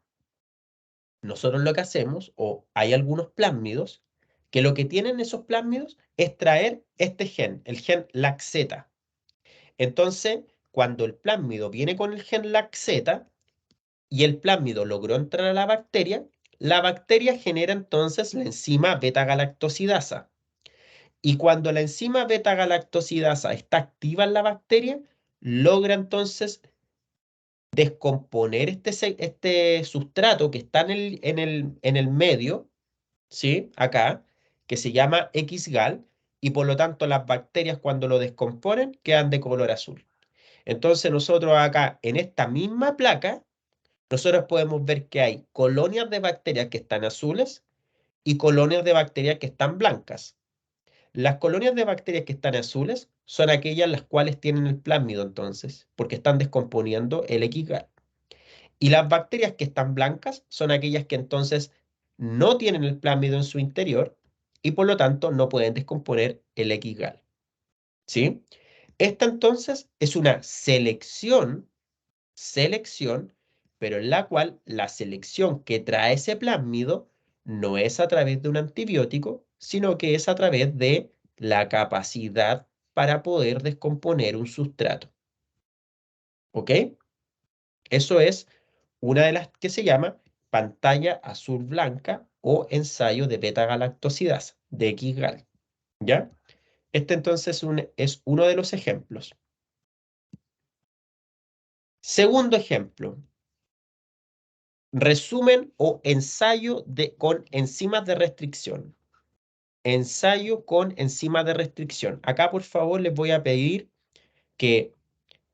nosotros lo que hacemos, o hay algunos plásmidos, que lo que tienen esos plásmidos es traer este gen, el gen LAC-Z. Entonces, cuando el plásmido viene con el gen LAC-Z y el plásmido logró entrar a la bacteria genera entonces la enzima beta-galactosidasa. Y cuando la enzima beta-galactosidasa está activa en la bacteria, logra entonces descomponer este sustrato que está en el medio, ¿sí? Acá, que se llama XGAL, y por lo tanto las bacterias cuando lo descomponen quedan de color azul. Entonces nosotros acá, en esta misma placa, nosotros podemos ver que hay colonias de bacterias que están azules y colonias de bacterias que están blancas. Las colonias de bacterias que están azules son aquellas las cuales tienen el plásmido entonces, porque están descomponiendo el XGAL. Y las bacterias que están blancas son aquellas que entonces no tienen el plásmido en su interior y por lo tanto no pueden descomponer el XGAL. ¿Sí? Esta entonces es una selección, pero en la cual la selección que trae ese plásmido no es a través de un antibiótico, sino que es a través de la capacidad para poder descomponer un sustrato. ¿Ok? Eso es una de las que se llama pantalla azul-blanca o ensayo de beta-galactosidasa, de XGAL. ¿Ya? Este entonces es uno de los ejemplos. Segundo ejemplo, resumen o ensayo con enzimas de restricción. Ensayo con enzimas de restricción. Acá, por favor, les voy a pedir que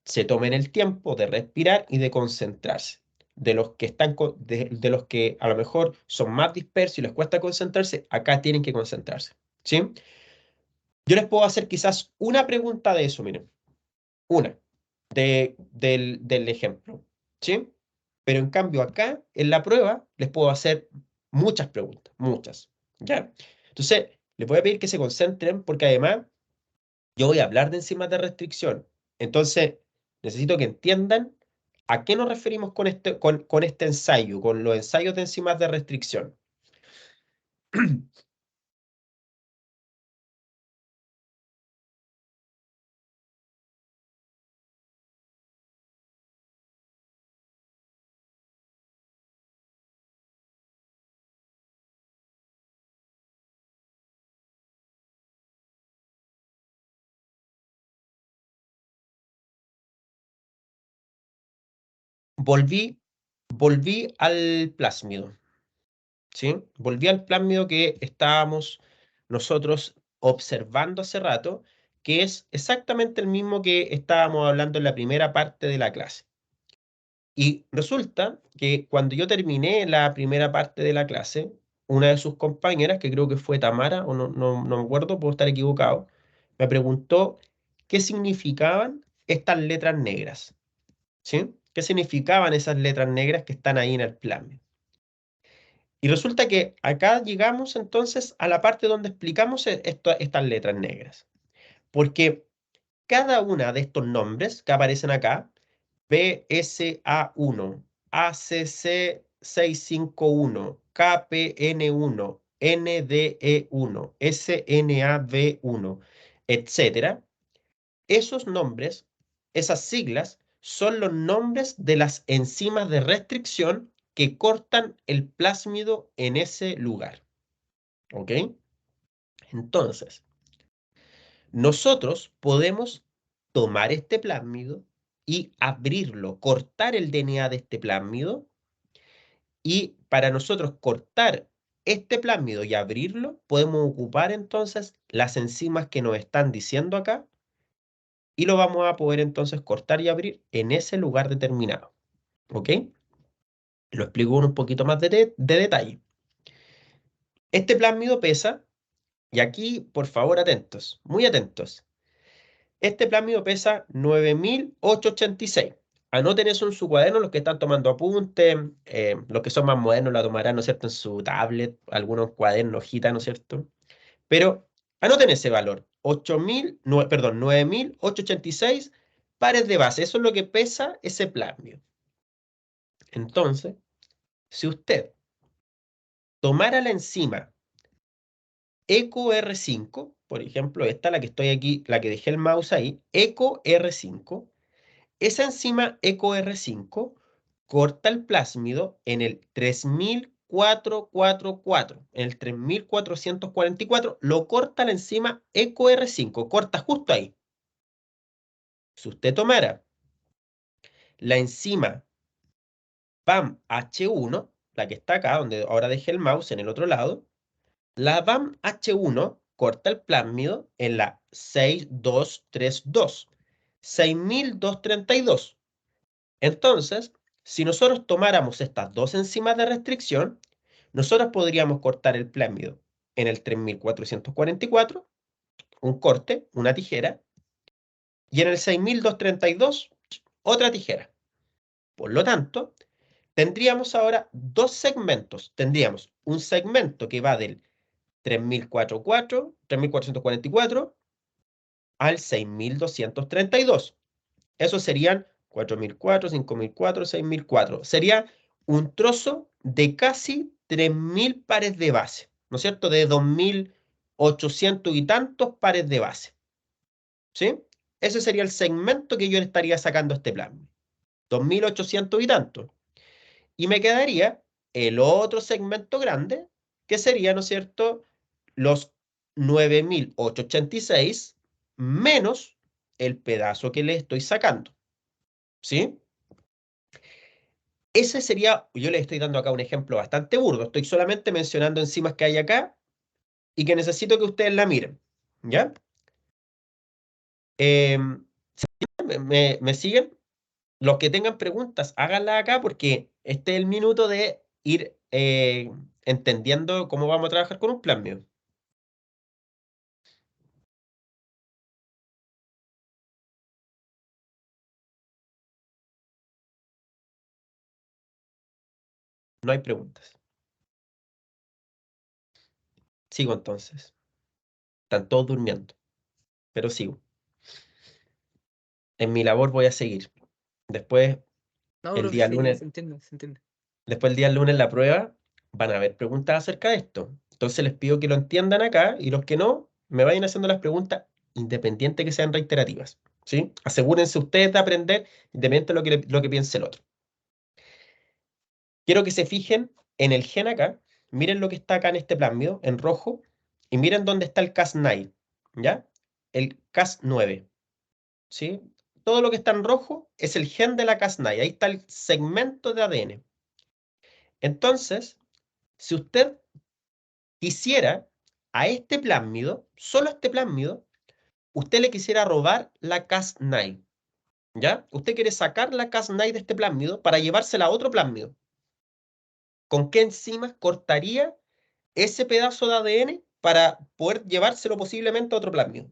se tomen el tiempo de respirar y de concentrarse. de los que están de los que a lo mejor son más dispersos y les cuesta concentrarse, acá tienen que concentrarse, ¿sí? Yo les puedo hacer quizás una pregunta de eso, miren, una, del ejemplo, ¿sí? Pero en cambio acá, en la prueba, les puedo hacer muchas preguntas, muchas, ¿ya? Entonces, les voy a pedir que se concentren porque además yo voy a hablar de enzimas de restricción. Entonces, necesito que entiendan a qué nos referimos con este ensayo, con los ensayos de enzimas de restricción. Volví al plásmido, ¿sí? Volví al plásmido que estábamos nosotros observando hace rato, que es exactamente el mismo que estábamos hablando en la primera parte de la clase. Y resulta que cuando yo terminé la primera parte de la clase, una de sus compañeras, que creo que fue Tamara, o no me acuerdo, puedo estar equivocado, me preguntó qué significaban estas letras negras, ¿sí? ¿Qué significaban esas letras negras que están ahí en el plan? Y resulta que acá llegamos entonces a la parte donde explicamos estas letras negras. Porque cada una de estos nombres que aparecen acá, BSA1, ACC651, KPN1, NDE1, SNAB1, etcétera, esos nombres, esas siglas, son los nombres de las enzimas de restricción que cortan el plásmido en ese lugar. ¿Ok? Entonces, nosotros podemos tomar este plásmido y abrirlo, cortar el DNA de este plásmido, y para nosotros cortar este plásmido y abrirlo, podemos ocupar entonces las enzimas que nos están diciendo acá y lo vamos a poder entonces cortar y abrir en ese lugar determinado. ¿Ok? Lo explico con un poquito más de detalle. Este plásmido pesa, y aquí por favor atentos, muy atentos. Este plásmido pesa 9.886. Anoten eso en su cuaderno, los que están tomando apuntes, los que son más modernos la tomarán, ¿no es cierto?, en su tablet, algunos cuadernos, hojitas, ¿no es cierto? Pero anoten ese valor, 9.886 pares de base. Eso es lo que pesa ese plásmido. Entonces, si usted tomara la enzima EcoR5, por ejemplo, esta, la que estoy aquí, la que dejé el mouse ahí, EcoR5, esa enzima EcoR5 corta el plásmido en el 3444, en el 3444, lo corta la enzima EcoR5, corta justo ahí. Si usted tomara la enzima BAM-H1, la que está acá, donde ahora dejé el mouse en el otro lado, la BAM-H1 corta el plásmido en la 6232, 6232. Entonces, si nosotros tomáramos estas dos enzimas de restricción, nosotros podríamos cortar el plásmido en el 3444, un corte, una tijera, y en el 6232, otra tijera. Por lo tanto, tendríamos ahora dos segmentos. Tendríamos un segmento que va del 3444 al 6232. Eso serían 4004, 5004, 6004. Sería un trozo de casi 3000 pares de base, ¿no es cierto? De 2800 y tantos pares de base. ¿Sí? Ese sería el segmento que yo le estaría sacando a este plan. 2800 y tantos. Y me quedaría el otro segmento grande, que sería, ¿no es cierto?, los 9886 menos el pedazo que le estoy sacando. ¿Sí? Ese sería, yo les estoy dando acá un ejemplo bastante burdo, estoy solamente mencionando enzimas que hay acá y que necesito que ustedes la miren, ¿ya? ¿Me siguen? Los que tengan preguntas, háganlas acá porque este es el minuto de ir entendiendo cómo vamos a trabajar con un plasmio. No hay preguntas. Sigo entonces. Están todos durmiendo, pero sigo. En mi labor voy a seguir. Después, No, el profe, día sí, lunes, se entiende, se entiende. después el día lunes la prueba, van a haber preguntas acerca de esto. Entonces les pido que lo entiendan acá y los que no, me vayan haciendo las preguntas independiente que sean reiterativas. ¿Sí? Asegúrense ustedes de aprender independiente de lo que piense el otro. Quiero que se fijen en el gen acá. Miren lo que está acá en este plásmido, en rojo, y miren dónde está el Cas9, ¿ya? El Cas9, ¿sí? Todo lo que está en rojo es el gen de la Cas9. Ahí está el segmento de ADN. Entonces, si usted quisiera a este plásmido, solo a este plásmido, usted le quisiera robar la Cas9, ¿ya? Usted quiere sacar la Cas9 de este plásmido para llevársela a otro plásmido. ¿Con qué enzimas cortaría ese pedazo de ADN para poder llevárselo posiblemente a otro plásmido?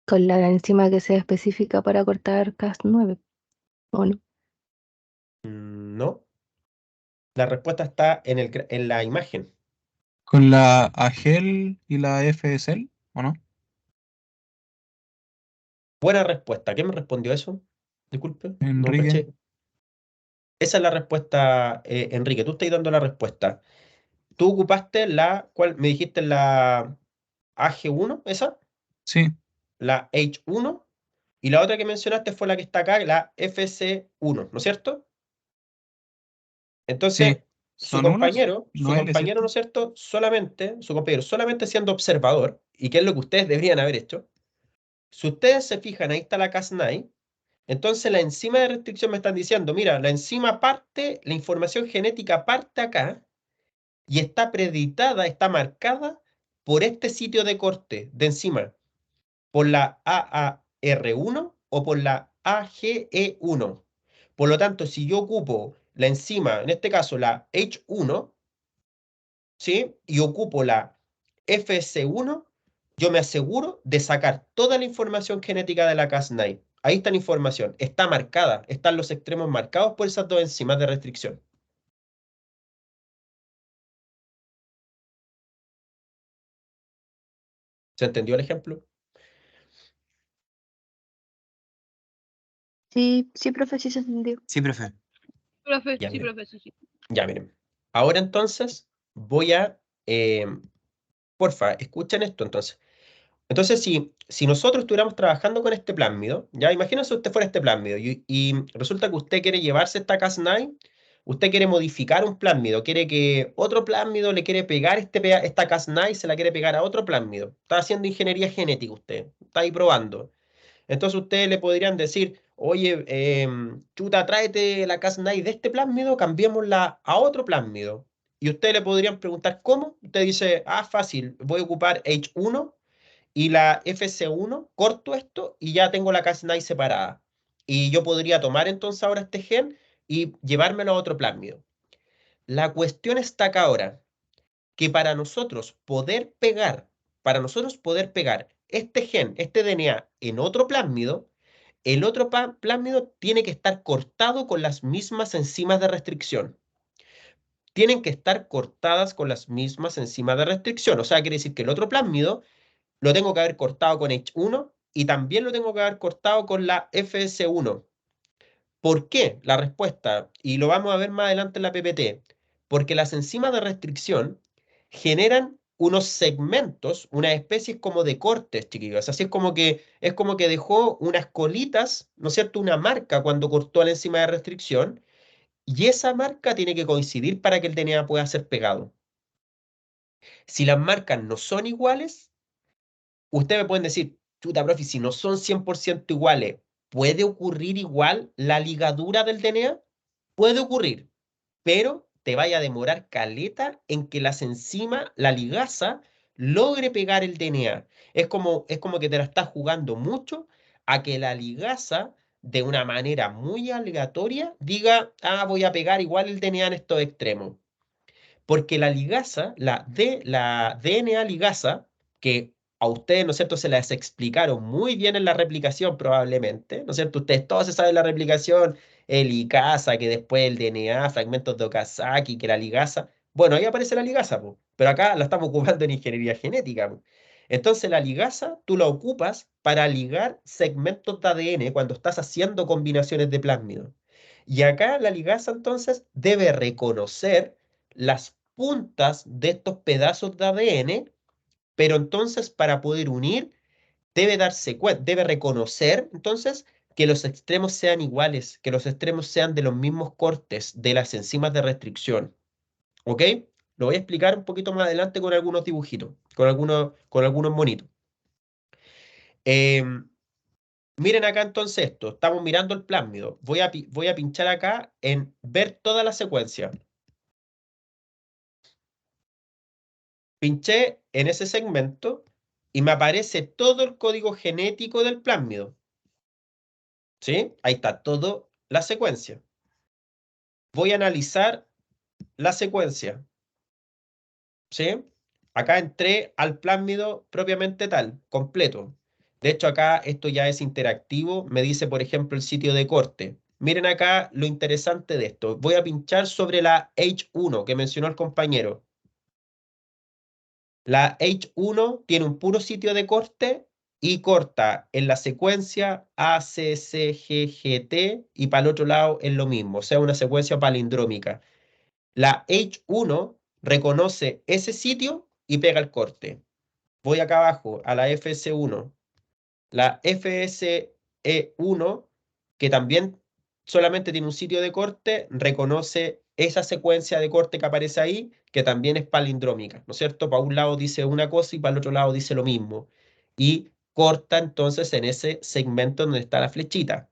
Con la enzima que sea específica para cortar Cas9, ¿o no? No. La respuesta está en la imagen. ¿Con la AGEL y la FSL o no? Buena respuesta. ¿Quién me respondió eso? Disculpe, no Enrique. caché. Esa es la respuesta, Enrique. Tú estás dando la respuesta. Tú ocupaste ¿cuál? Me dijiste la AG1, esa, Sí, la H1, y la otra que mencionaste fue la que está acá, la FC1, ¿no es cierto? sí. Entonces, ¿Son unos? su No L, compañero, ¿cierto? ¿no es cierto? Su compañero, solamente siendo observador, y que es lo que ustedes deberían haber hecho, si ustedes se fijan, ahí está la Cas9, entonces la enzima de restricción me están diciendo, mira, la enzima parte, la información genética parte acá, y está preditada, está marcada por este sitio de corte de enzima, por la AAR1 o por la AGE1. Por lo tanto, si yo ocupo la enzima, en este caso la H1, ¿sí? Y ocupo la FS1, yo me aseguro de sacar toda la información genética de la Cas9. Ahí está la información, está marcada, están los extremos marcados por esas dos enzimas de restricción. ¿Se entendió el ejemplo? Sí, sí, profe, sí se entendió. Sí, profe. Profe, Ya, sí, miren. profe, sí. Ya, miren. Ahora entonces voy a... porfa, escuchen esto entonces. Entonces, si nosotros estuviéramos trabajando con este plásmido, ya imagínense usted fuera este plásmido y resulta que usted quiere llevarse esta Cas9, usted quiere modificar un plásmido, quiere que otro plásmido le quiere pegar esta Cas9 y se la quiere pegar a otro plásmido. Está haciendo ingeniería genética usted, está ahí probando. Entonces ustedes le podrían decir, oye, chuta, tráete la Cas9 de este plásmido, cambiémosla a otro plásmido. Y ustedes le podrían preguntar, ¿cómo? Usted dice, fácil, voy a ocupar H1 y la FC1, corto esto y ya tengo la Cas9 separada. Y yo podría tomar entonces ahora este gen y llevármelo a otro plásmido. La cuestión está acá ahora, que para nosotros poder pegar este gen, este DNA en otro plásmido, el otro plásmido tiene que estar cortado con las mismas enzimas de restricción. Tienen que estar cortadas con las mismas enzimas de restricción. O sea, quiere decir que el otro plásmido lo tengo que haber cortado con H1 y también lo tengo que haber cortado con la FS1. ¿Por qué? La respuesta, y lo vamos a ver más adelante en la PPT, porque las enzimas de restricción generan unos segmentos, unas especies como de cortes, chiquillos. Así es como que dejó unas colitas, ¿no es cierto? Una marca cuando cortó la enzima de restricción, y esa marca tiene que coincidir para que el DNA pueda ser pegado. Si las marcas no son iguales, ustedes me pueden decir, chuta, profe, si no son 100% iguales, ¿puede ocurrir igual la ligadura del DNA? Puede ocurrir, pero te vaya a demorar caleta en que las enzimas, la ligasa, logre pegar el DNA. Es como que te la estás jugando mucho a que la ligasa, de una manera muy aleatoria, diga, ah, voy a pegar igual el DNA en estos extremos. Porque la ligasa, la DNA ligasa, que a ustedes, ¿no es cierto?, se las explicaron muy bien en la replicación probablemente, ¿no es cierto? Ustedes todos se saben la replicación, el ICASA, que después el DNA, fragmentos de Okazaki, que la ligasa. Bueno, ahí aparece la ligasa, po, pero acá la estamos ocupando en ingeniería genética, po. Entonces la ligasa tú la ocupas para ligar segmentos de ADN cuando estás haciendo combinaciones de plásmidos. Y acá la ligasa entonces debe reconocer las puntas de estos pedazos de ADN, pero entonces para poder unir debe reconocer entonces que los extremos sean iguales, que los extremos sean de los mismos cortes de las enzimas de restricción. ¿Ok? Lo voy a explicar un poquito más adelante con algunos dibujitos, con algunos monitos. Miren acá entonces esto, estamos mirando el plásmido. Voy a pinchar acá en ver toda la secuencia. Pinché en ese segmento y me aparece todo el código genético del plásmido. ¿Sí? Ahí está toda la secuencia. Voy a analizar la secuencia. ¿Sí? Acá entré al plásmido propiamente tal, completo. De hecho, acá esto ya es interactivo. Me dice, por ejemplo, el sitio de corte. Miren acá lo interesante de esto. Voy a pinchar sobre la H1 que mencionó el compañero. La H1 tiene un puro sitio de corte y corta en la secuencia ACCGGT y para el otro lado es lo mismo, o sea, una secuencia palindrómica. La H1 reconoce ese sitio y pega el corte. Voy acá abajo a la FS1. La FSE1, que también solamente tiene un sitio de corte, reconoce esa secuencia de corte que aparece ahí, que también es palindrómica, ¿no es cierto? Para un lado dice una cosa y para el otro lado dice lo mismo. Y corta entonces en ese segmento donde está la flechita.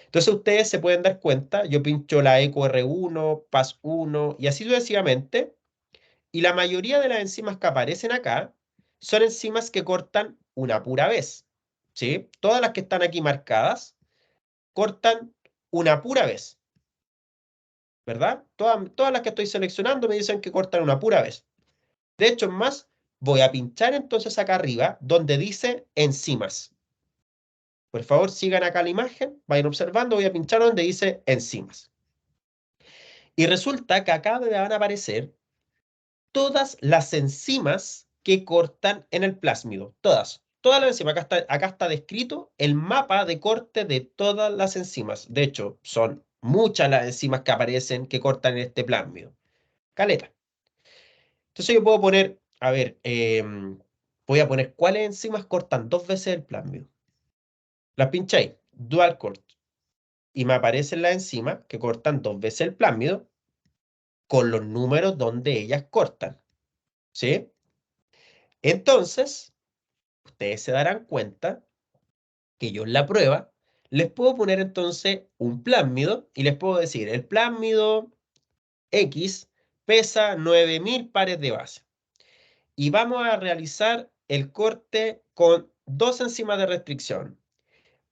Entonces ustedes se pueden dar cuenta, yo pincho la EcoR1, PAS1 y así sucesivamente, y la mayoría de las enzimas que aparecen acá son enzimas que cortan una pura vez. ¿Sí? Todas las que están aquí marcadas cortan una pura vez. ¿Verdad? Todas las que estoy seleccionando me dicen que cortan una pura vez. De hecho, más, voy a pinchar entonces acá arriba donde dice enzimas. Por favor, sigan acá la imagen, vayan observando, voy a pinchar donde dice enzimas. Y resulta que acá me van a aparecer todas las enzimas que cortan en el plásmido. Todas las enzimas. Acá está descrito el mapa de corte de todas las enzimas. De hecho, son muchas las enzimas que aparecen que cortan en este plásmido. Caleta. Entonces yo puedo poner, a ver, voy a poner cuáles enzimas cortan 2 veces el plásmido. Las pincháis, dual cort. Y me aparecen las enzimas que cortan 2 veces el plásmido con los números donde ellas cortan. ¿Sí? Entonces, ustedes se darán cuenta que yo en la prueba les puedo poner entonces un plásmido y les puedo decir, el plásmido X pesa 9000 pares de base. Y vamos a realizar el corte con 2 enzimas de restricción.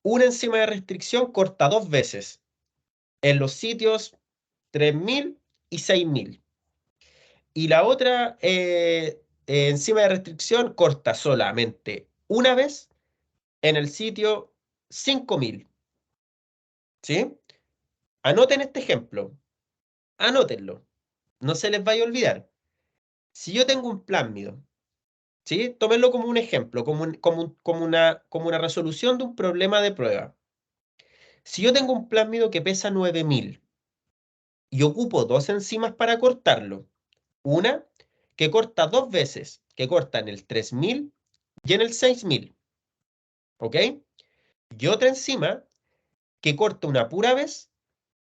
Una enzima de restricción corta 2 veces en los sitios 3000 y 6000. Y la otra enzima de restricción corta solamente una vez en el sitio 5000. ¿Sí? Anoten este ejemplo. Anótenlo. No se les vaya a olvidar. Si yo tengo un plásmido, ¿sí? Tómenlo como un ejemplo, como una resolución de un problema de prueba. Si yo tengo un plásmido que pesa 9000 y ocupo 2 enzimas para cortarlo, una que corta 2 veces, que corta en el 3000 y en el 6000, ¿ok? Y otra enzima que corta una pura vez,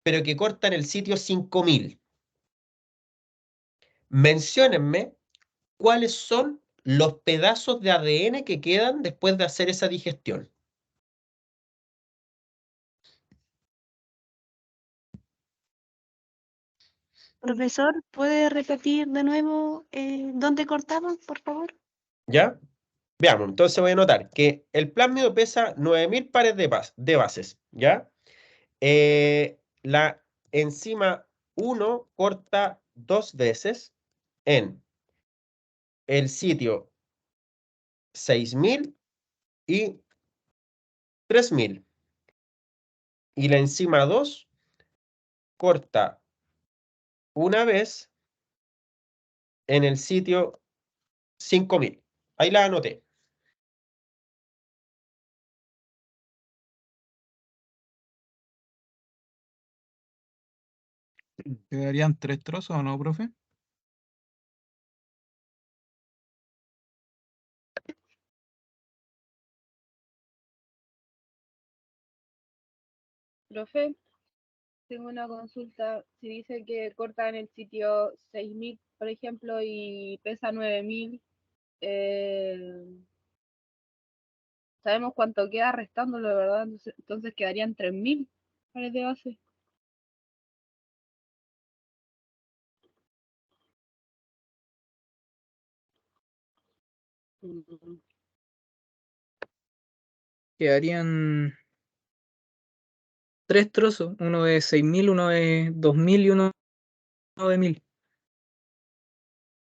pero que corta en el sitio 5000. Menciónenme cuáles son los pedazos de ADN que quedan después de hacer esa digestión. Profesor, ¿puede repetir de nuevo dónde cortaban, por favor? ¿Ya? Veamos, entonces voy a notar que el plásmido pesa 9000 pares de bases, ¿ya? La enzima 1 corta 2 veces en el sitio 6000 y 3000. Y la enzima 2 corta una vez en el sitio 5000. Ahí la anoté. ¿Quedarían 3 trozos o no, profe? Profe, tengo una consulta. Si dice que corta en el sitio 6000, por ejemplo, y pesa 9000, sabemos cuánto queda restándolo, ¿verdad? Entonces quedarían 3000 pares de base. Mm, Quedarían 3 trozos, uno de 6000, uno de 2000 y uno de 1000.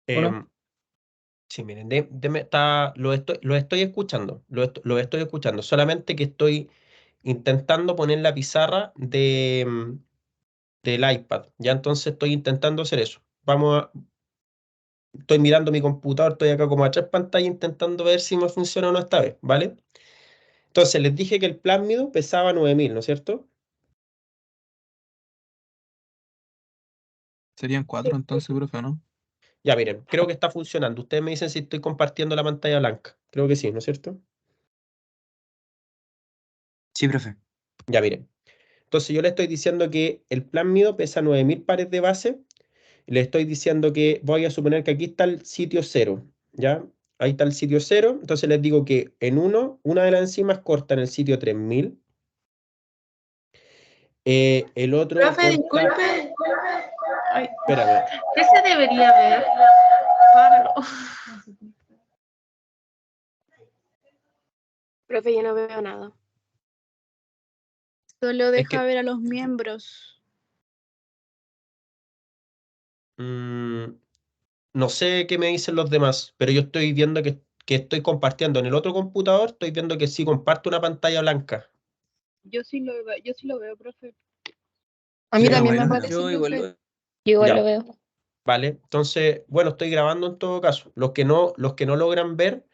¿O no? Sí, miren, lo estoy escuchando, lo estoy escuchando, solamente que estoy intentando poner la pizarra del iPad, ya entonces estoy intentando hacer eso. Estoy mirando mi computador, estoy acá como a 3 pantallas intentando ver si me funciona o no esta vez, ¿vale? Entonces les dije que el plásmido pesaba 9000, ¿no es cierto? Serían 4 entonces, profe, ¿no? Ya miren, creo que está funcionando. Ustedes me dicen si estoy compartiendo la pantalla blanca. Creo que sí, ¿no es cierto? Sí, profe. Ya miren. Entonces yo le estoy diciendo que el plásmido pesa 9000 pares de base. Le estoy diciendo que voy a suponer que aquí está el sitio 0, ¿ya? Ahí está el sitio 0. Entonces les digo que en una de las enzimas corta en el sitio 3000. El otro Profe, corta... disculpe. Ay, Espérame. ¿qué se debería ver? Páralo. Profe, yo no veo nada. Solo Es deja que ver a los miembros. no sé qué me dicen los demás, pero yo estoy viendo que estoy compartiendo en el otro computador, estoy viendo que sí comparto una pantalla blanca. yo sí lo veo, profe. A mí ¿Sí? Yo también me igual lo veo. parece, Yo igual profe. lo... Yo igual lo Ya, veo. vale. Entonces, bueno, estoy grabando en todo caso. Los que no logran ver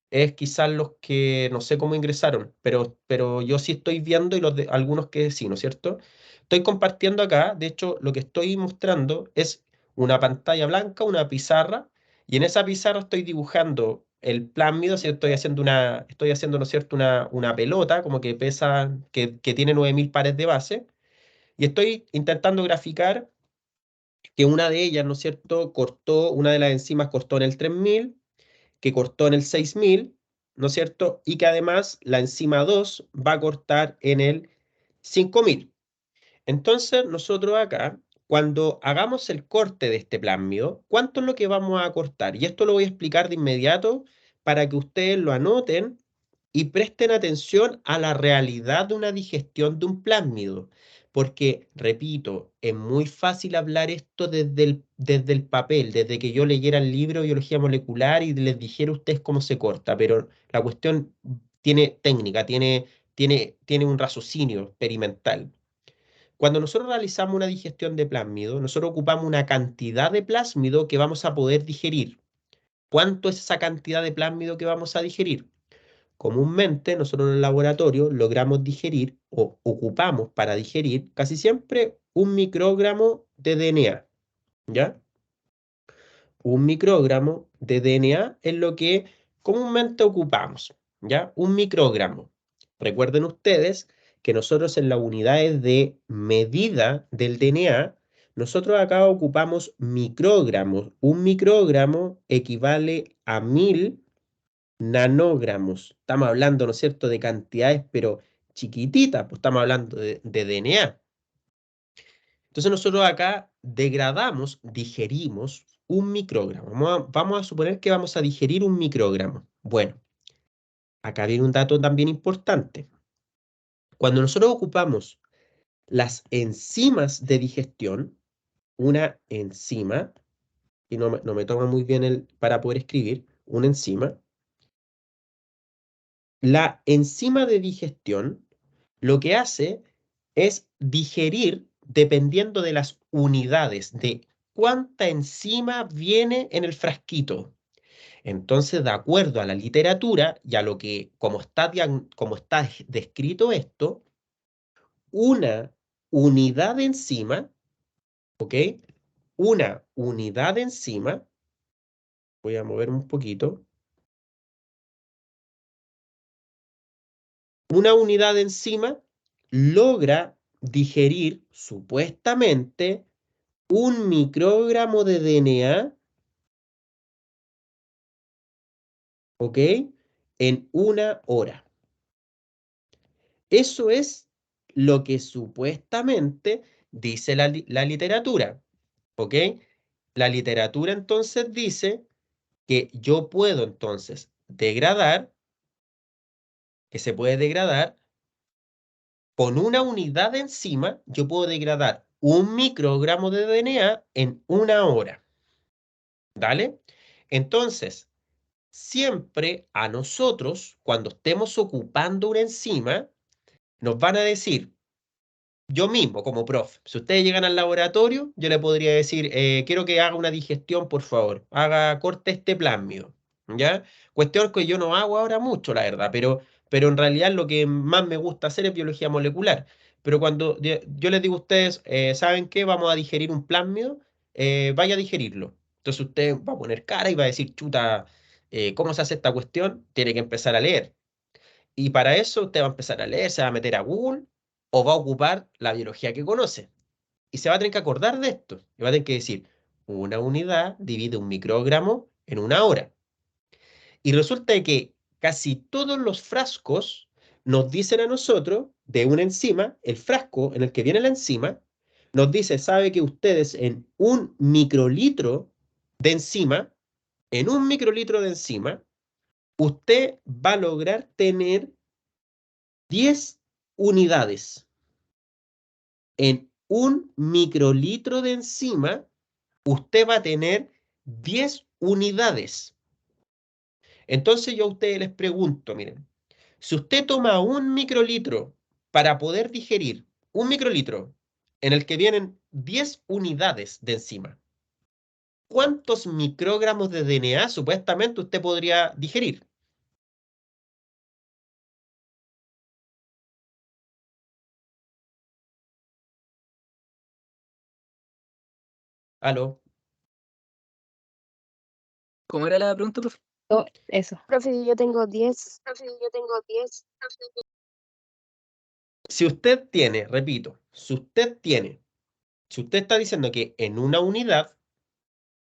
es quizás los que no sé cómo ingresaron, pero yo sí estoy viendo y algunos que sí, ¿no es cierto? Estoy compartiendo acá, de hecho, lo que estoy mostrando es una pantalla blanca, una pizarra, y en esa pizarra estoy dibujando el plásmido, si estoy haciendo, ¿no es cierto?, una pelota, como que pesa, que tiene 9000 pares de base, y estoy intentando graficar que una de ellas, ¿no es cierto?, una de las enzimas cortó en el 3000, que cortó en el 6000, ¿no es cierto? Y que además la enzima 2 va a cortar en el 5000. Entonces, nosotros acá, cuando hagamos el corte de este plásmido, ¿cuánto es lo que vamos a cortar? Y esto lo voy a explicar de inmediato para que ustedes lo anoten y presten atención a la realidad de una digestión de un plásmido. Porque, repito, es muy fácil hablar esto desde el papel, desde que yo leyera el libro de biología molecular y les dijera a ustedes cómo se corta, pero la cuestión tiene técnica, tiene un raciocinio experimental. Cuando nosotros realizamos una digestión de plásmido, nosotros ocupamos una cantidad de plásmido que vamos a poder digerir. ¿Cuánto es esa cantidad de plásmido que vamos a digerir? Comúnmente nosotros en el laboratorio logramos digerir o ocupamos para digerir casi siempre 1 microgramo de DNA, ¿ya? 1 microgramo de DNA es lo que comúnmente ocupamos, ¿ya? 1 microgramo. Recuerden ustedes que nosotros en las unidades de medida del DNA, nosotros acá ocupamos microgramos. 1 microgramo equivale a 1000 nanogramos. Estamos hablando, ¿no es cierto?, de cantidades, pero chiquititas, pues estamos hablando de DNA. Entonces nosotros acá degradamos, digerimos un microgramo. Vamos a suponer que vamos a digerir un microgramo. Bueno, acá viene un dato también importante. Cuando nosotros ocupamos las enzimas de digestión, una enzima, y no me toma muy bien para poder escribir, una enzima, la enzima de digestión lo que hace es digerir dependiendo de las unidades, de cuánta enzima viene en el frasquito. Entonces, de acuerdo a la literatura y a lo que, como está descrito esto, una unidad de enzima, ¿ok? Una unidad de enzima, voy a mover un poquito, una unidad de enzima logra digerir supuestamente un microgramo de DNA, ¿ok? En una hora. Eso es lo que supuestamente dice la literatura, ¿ok? La literatura entonces dice que yo puedo entonces degradar, que se puede degradar con una unidad de enzima, yo puedo degradar un microgramo de DNA en una hora. ¿Dale? Entonces, siempre a nosotros, cuando estemos ocupando una enzima, nos van a decir, yo mismo como profe, si ustedes llegan al laboratorio, yo le podría decir, quiero que haga una digestión, por favor, corte este plásmido, ¿ya? Cuestión que yo no hago ahora mucho, la verdad, pero en realidad lo que más me gusta hacer es biología molecular. Pero cuando yo les digo a ustedes, ¿saben qué? Vamos a digerir un plásmido, vaya a digerirlo. Entonces usted va a poner cara y va a decir, chuta, ¿cómo se hace esta cuestión? Tiene que empezar a leer. Y para eso usted va a empezar a leer, se va a meter a Google o va a ocupar la biología que conoce. Y se va a tener que acordar de esto. Y va a tener que decir, una unidad divide un microgramo en una hora. Y resulta que casi todos los frascos nos dicen a nosotros de una enzima, el frasco en el que viene la enzima, nos dice, sabe que ustedes en un microlitro de enzima, en un microlitro de enzima, usted va a lograr tener 10 unidades. En un microlitro de enzima, usted va a tener 10 unidades. Entonces yo a ustedes les pregunto, miren, si usted toma un microlitro para poder digerir un microlitro en el que vienen 10 unidades de enzima, ¿cuántos microgramos de DNA supuestamente usted podría digerir? ¿Aló? ¿Cómo era la pregunta, profe? Oh, eso. Profe, yo tengo 10. Si usted tiene, repito, si usted está diciendo que en una unidad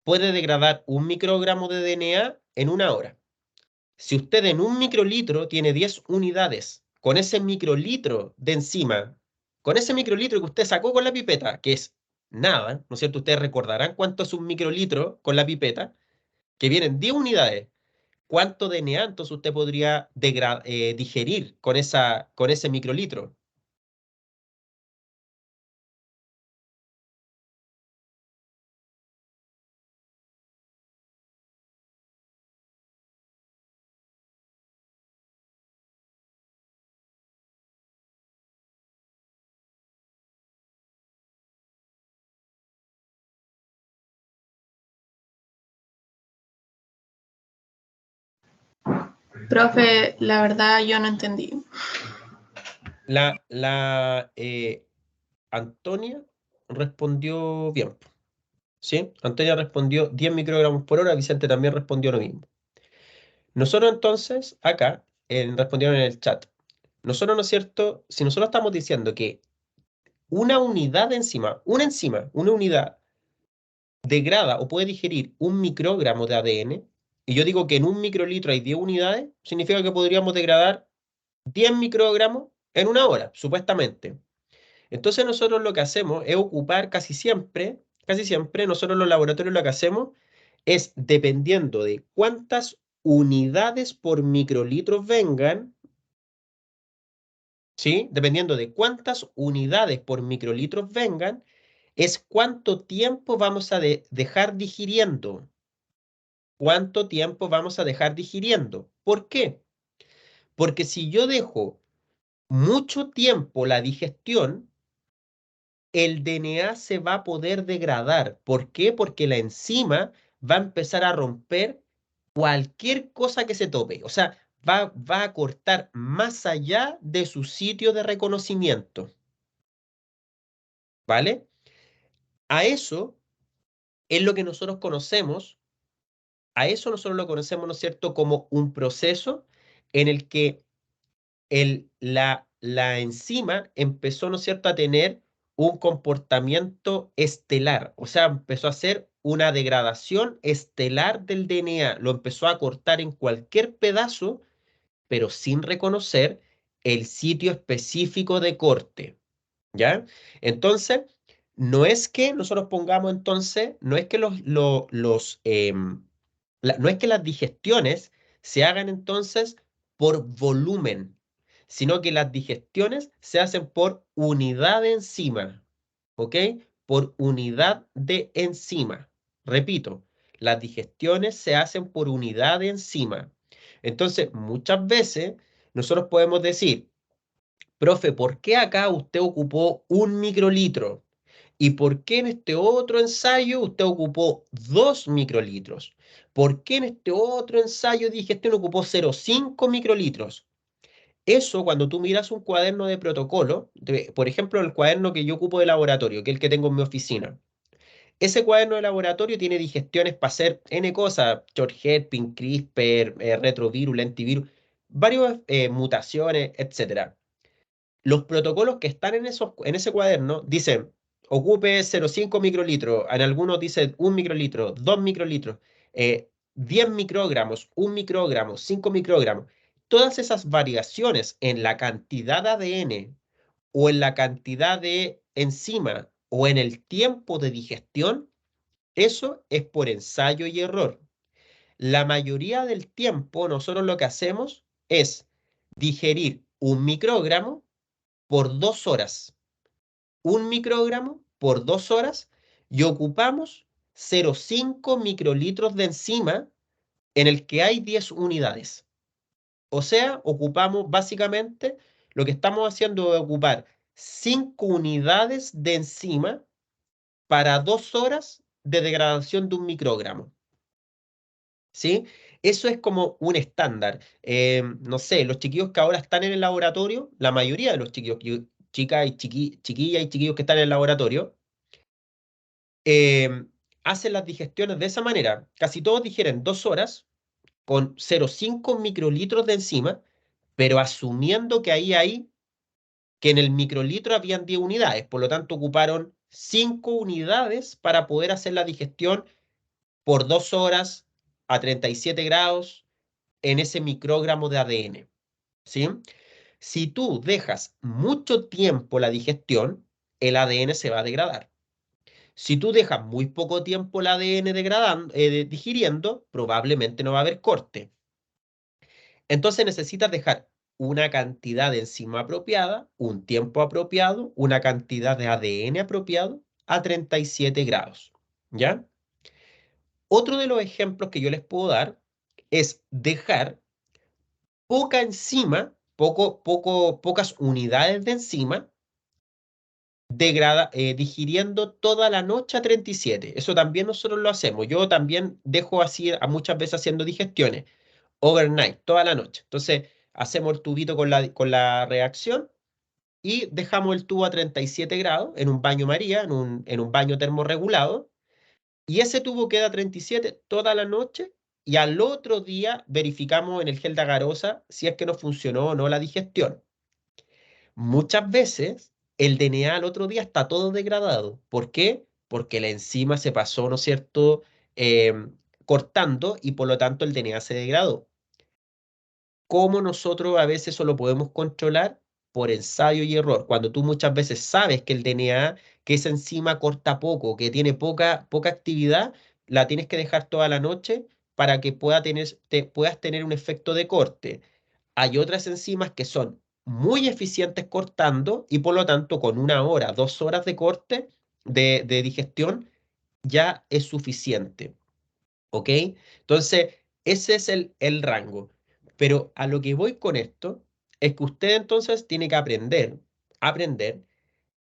puede degradar un microgramo de DNA en una hora. Si usted en un microlitro tiene 10 unidades, con ese microlitro de enzima, con ese microlitro que usted sacó con la pipeta, que es nada, ¿no es cierto? Ustedes recordarán cuánto es un microlitro con la pipeta, que vienen 10 unidades. ¿Cuánto DNA entonces usted podría digerir con ese microlitro? Profe, la verdad yo no entendí. Antonia respondió bien. ¿Sí? Antonia respondió 10 microgramos por hora, Vicente también respondió lo mismo. Nosotros entonces, acá, respondieron en el chat, nosotros, ¿no es cierto? Si nosotros estamos diciendo que una unidad de enzima, una unidad degrada o puede digerir un microgramo de ADN, y yo digo que en un microlitro hay 10 unidades, significa que podríamos degradar 10 microgramos en una hora, supuestamente. Entonces nosotros lo que hacemos es ocupar casi siempre, nosotros en los laboratorios lo que hacemos es, dependiendo de cuántas unidades por microlitro vengan, ¿sí? Dependiendo de cuántas unidades por microlitros vengan, es cuánto tiempo vamos a dejar digiriendo. ¿Cuánto tiempo vamos a dejar digiriendo? ¿Por qué? Porque si yo dejo mucho tiempo la digestión, el DNA se va a poder degradar. ¿Por qué? Porque la enzima va a empezar a romper cualquier cosa que se tope. O sea, va a cortar más allá de su sitio de reconocimiento. ¿Vale? A eso es lo que nosotros conocemos, a eso nosotros lo conocemos, ¿no es cierto?, como un proceso en el que la enzima empezó, ¿no es cierto?, a tener un comportamiento estelar, o sea, empezó a hacer una degradación estelar del DNA, lo empezó a cortar en cualquier pedazo, pero sin reconocer el sitio específico de corte, ¿ya? Entonces, no es que nosotros pongamos entonces, no es que no es que las digestiones se hagan entonces por volumen, sino que las digestiones se hacen por unidad de enzima, ¿ok? Por unidad de enzima. Repito, las digestiones se hacen por unidad de enzima. Entonces, muchas veces nosotros podemos decir, profe, ¿por qué acá usted ocupó 1 microlitro? ¿Y por qué en este otro ensayo usted ocupó 2 microlitros? ¿Por qué en este otro ensayo de digestión ocupó 0,5 microlitros? Eso, cuando tú miras un cuaderno de protocolo, por ejemplo, el cuaderno que yo ocupo de laboratorio, que es el que tengo en mi oficina, ese cuaderno de laboratorio tiene digestiones para hacer N cosas, short herping, CRISPR, retrovirus, lentivirus, varias mutaciones, etcétera. Los protocolos que están en ese cuaderno dicen, ocupe 0,5 microlitros, en algunos dicen 1 microlitro, 2 microlitros, 10 microgramos, 1 microgramo, 5 microgramos. Todas esas variaciones en la cantidad de ADN o en la cantidad de enzima o en el tiempo de digestión, eso es por ensayo y error. La mayoría del tiempo nosotros lo que hacemos es digerir 1 microgramo por 2 horas. 1 microgramo por 2 horas y ocupamos 0,5 microlitros de enzima en el que hay 10 unidades. O sea, ocupamos básicamente, lo que estamos haciendo es ocupar 5 unidades de enzima para 2 horas de degradación de 1 microgramo. ¿Sí? Eso es como un estándar. No sé, los chiquillos que ahora están en el laboratorio, la mayoría de los chiquillos, chicas y chiquillas y chiquillos que están en el laboratorio, hacen las digestiones de esa manera. Casi todos digieren 2 horas con 0,5 microlitros de enzima, pero asumiendo que ahí hay, que en el microlitro habían 10 unidades, por lo tanto ocuparon 5 unidades para poder hacer la digestión por 2 horas a 37 grados en ese microgramo de ADN, ¿sí? Si tú dejas mucho tiempo la digestión, el ADN se va a degradar. Si tú dejas muy poco tiempo el ADN digiriendo, probablemente no va a haber corte. Entonces necesitas dejar una cantidad de enzima apropiada, un tiempo apropiado, una cantidad de ADN apropiado a 37 grados, ¿ya? Otro de los ejemplos que yo les puedo dar es dejar poca enzima, pocas unidades de enzima, digiriendo toda la noche a 37. Eso también nosotros lo hacemos. Yo también dejo así muchas veces haciendo digestiones, overnight, toda la noche. Entonces, hacemos el tubito con la reacción y dejamos el tubo a 37 grados en un baño María, en un baño termorregulado, y ese tubo queda a 37 toda la noche y al otro día verificamos en el gel de agarosa si es que nos funcionó o no la digestión. Muchas veces el DNA al otro día está todo degradado. ¿Por qué? Porque la enzima se pasó, ¿no es cierto?, cortando y por lo tanto el DNA se degradó. ¿Cómo nosotros a veces eso lo podemos controlar? por ensayo y error. Cuando tú muchas veces sabes que el DNA, que esa enzima corta poco, que tiene poca actividad, la tienes que dejar toda la noche para que puedas tener un efecto de corte. Hay otras enzimas que son muy eficientes cortando y por lo tanto con 1 hora, 2 horas de corte, de digestión, ya es suficiente. ¿Ok? Entonces, ese es el rango. Pero a lo que voy con esto es que usted entonces tiene que aprender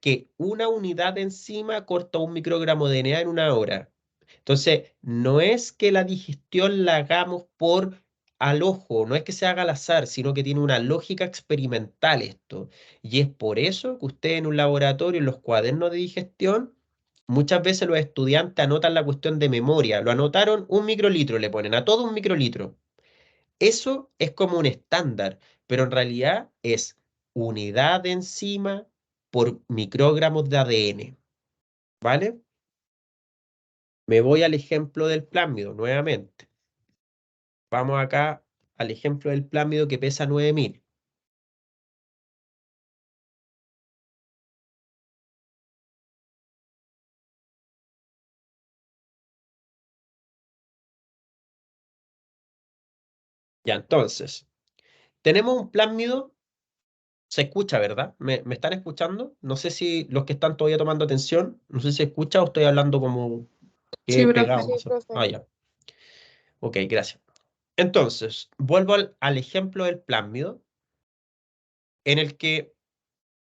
que una unidad de enzima corta 1 microgramo de DNA en 1 hora. Entonces, no es que la digestión la hagamos al ojo, no es que se haga al azar, sino que tiene una lógica experimental esto. Y es por eso que usted en un laboratorio, en los cuadernos de digestión, muchas veces los estudiantes anotan la cuestión de memoria. Lo anotaron 1 microlitro, le ponen a todo 1 microlitro. Eso es como un estándar, pero en realidad es unidad de enzima por microgramos de ADN. ¿Vale? Me voy al ejemplo del plásmido nuevamente. Vamos acá al ejemplo del plásmido que pesa 9000. Ya, entonces, tenemos un plásmido. Se escucha, ¿verdad? ¿Me están escuchando? No sé si los que están todavía tomando atención, no sé si se escucha o estoy hablando como Sí, profe. pegado. Sí, profe. Ah, ya. Ok, gracias. Entonces, vuelvo al ejemplo del plásmido, en el que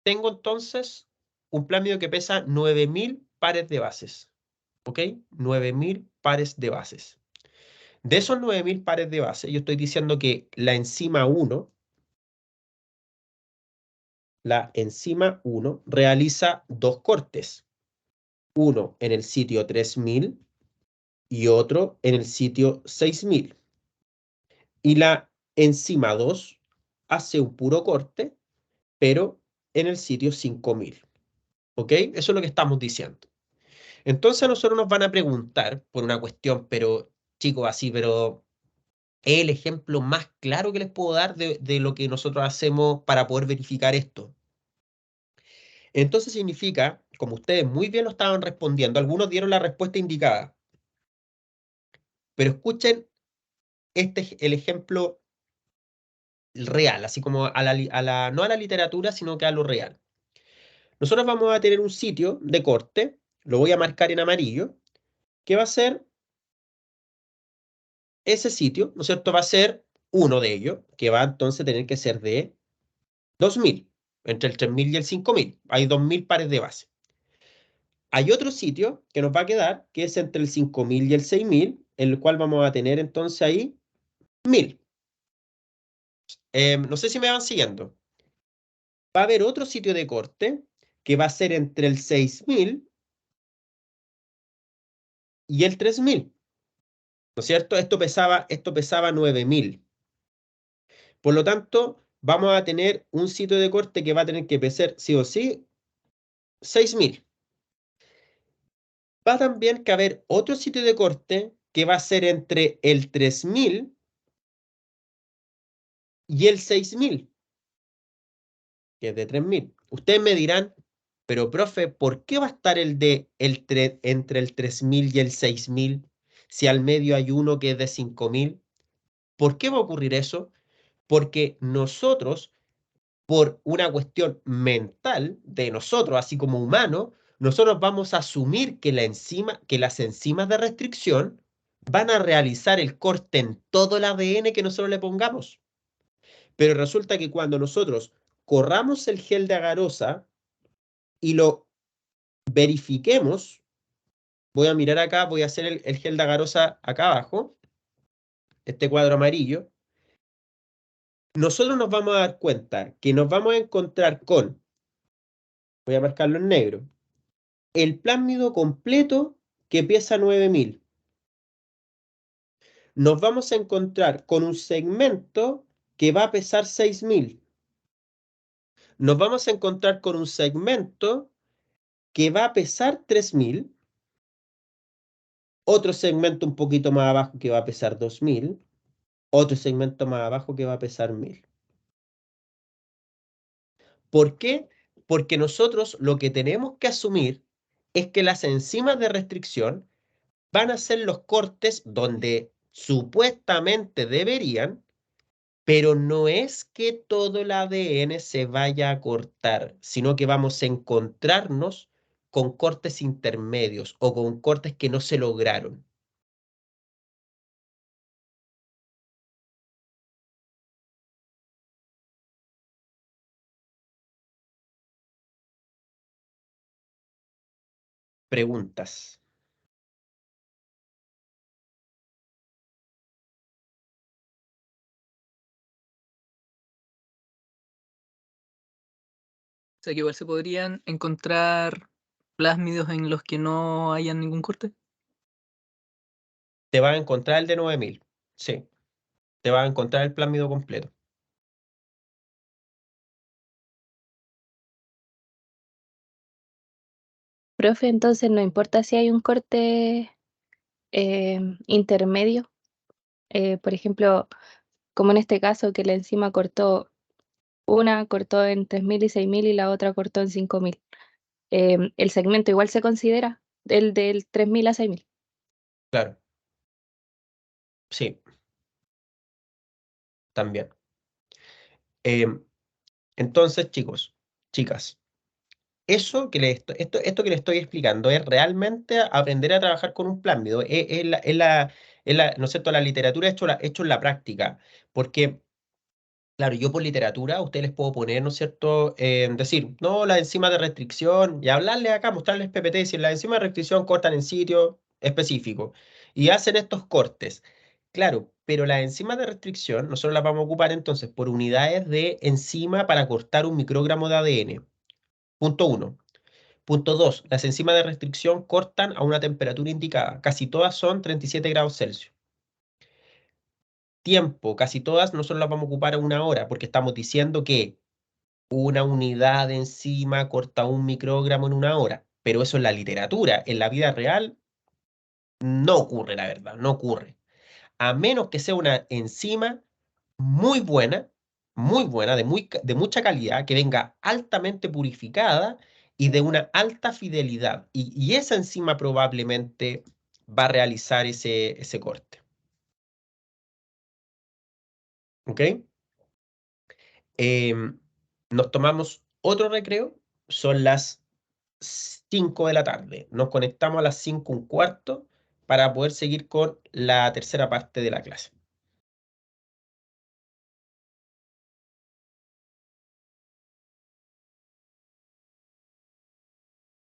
tengo entonces un plásmido que pesa 9000 pares de bases. ¿Ok? 9000 pares de bases. De esos 9000 pares de bases, yo estoy diciendo que la enzima 1 realiza 2 cortes. Uno en el sitio 3000 y otro en el sitio 6000. Y la enzima 2 hace un puro corte, pero en el sitio 5000. ¿Ok? Eso es lo que estamos diciendo. Entonces a nosotros nos van a preguntar por una cuestión, pero chicos, así, pero es el ejemplo más claro que les puedo dar de lo que nosotros hacemos para poder verificar esto. Entonces significa, como ustedes muy bien lo estaban respondiendo, algunos dieron la respuesta indicada, pero escuchen el ejemplo real, así como no a la literatura, sino que a lo real. Nosotros vamos a tener un sitio de corte, lo voy a marcar en amarillo, que va a ser ese sitio, ¿no es cierto? Va a ser uno de ellos, que va entonces a tener que ser de 2000, entre el 3000 y el 5000. Hay 2000 pares de base. Hay otro sitio que nos va a quedar, que es entre el 5000 y el 6000, en el cual vamos a tener entonces ahí 1000. No sé si me van siguiendo. Va a haber otro sitio de corte que va a ser entre el 6000 y el 3000. ¿No es cierto? Esto pesaba 9000. Por lo tanto, vamos a tener un sitio de corte que va a tener que pesar sí o sí 6000. Va también que haber otro sitio de corte que va a ser entre el 3000 y el 6000, que es de 3000. Ustedes me dirán, pero profe, ¿por qué va a estar entre el 3000 y el 6000 si al medio hay uno que es de 5000? ¿Por qué va a ocurrir eso? Porque nosotros, por una cuestión mental de nosotros, así como humanos, nosotros vamos a asumir que las enzimas de restricción van a realizar el corte en todo el ADN que nosotros le pongamos. Pero resulta que cuando nosotros corramos el gel de agarosa y lo verifiquemos, voy a mirar acá, voy a hacer el gel de agarosa acá abajo, este cuadro amarillo, nosotros nos vamos a dar cuenta que nos vamos a encontrar con, voy a marcarlo en negro, el plásmido completo que pesa 9000. Nos vamos a encontrar con un segmento que va a pesar 6000. Nos vamos a encontrar con un segmento que va a pesar 3000. Otro segmento un poquito más abajo que va a pesar 2000. Otro segmento más abajo que va a pesar 1000. ¿Por qué? Porque nosotros lo que tenemos que asumir es que las enzimas de restricción van a ser los cortes donde supuestamente deberían, pero no es que todo el ADN se vaya a cortar, sino que vamos a encontrarnos con cortes intermedios o con cortes que no se lograron. Preguntas. O sea que igual se podrían encontrar plásmidos en los que no hayan ningún corte. Te vas a encontrar el de 9000. Sí. Te vas a encontrar el plásmido completo. Profe, entonces no importa si hay un corte intermedio, por ejemplo, como en este caso que la enzima cortó en 3000 y 6000 y la otra cortó en 5000. El segmento igual se considera el del 3000 a 6000. Claro. Sí, también. Entonces, chicos, chicas, esto que les estoy explicando es realmente aprender a trabajar con un plásmido. ¿No es cierto? La literatura hecho en la práctica. Porque, claro, yo por literatura a ustedes les puedo poner, ¿no es cierto? Decir, no, las enzimas de restricción, y hablarles acá, mostrarles PPT, decir, las enzimas de restricción cortan en sitio específico y hacen estos cortes. Claro, pero las enzimas de restricción nosotros las vamos a ocupar entonces por unidades de enzima para cortar un microgramo de ADN. Punto 1. Punto 2. Las enzimas de restricción cortan a una temperatura indicada. Casi todas son 37 grados Celsius. Tiempo, casi todas nosotros las vamos a ocupar a 1 hora porque estamos diciendo que una unidad de enzima corta 1 microgramo en 1 hora. Pero eso es la literatura. En la vida real no ocurre, la verdad, no ocurre. A menos que sea una enzima muy buena, de mucha calidad, que venga altamente purificada y de una alta fidelidad. Y esa enzima probablemente va a realizar ese corte. ¿Ok? Nos tomamos otro recreo, son las 5 de la tarde. Nos conectamos a las 5:15 para poder seguir con la tercera parte de la clase.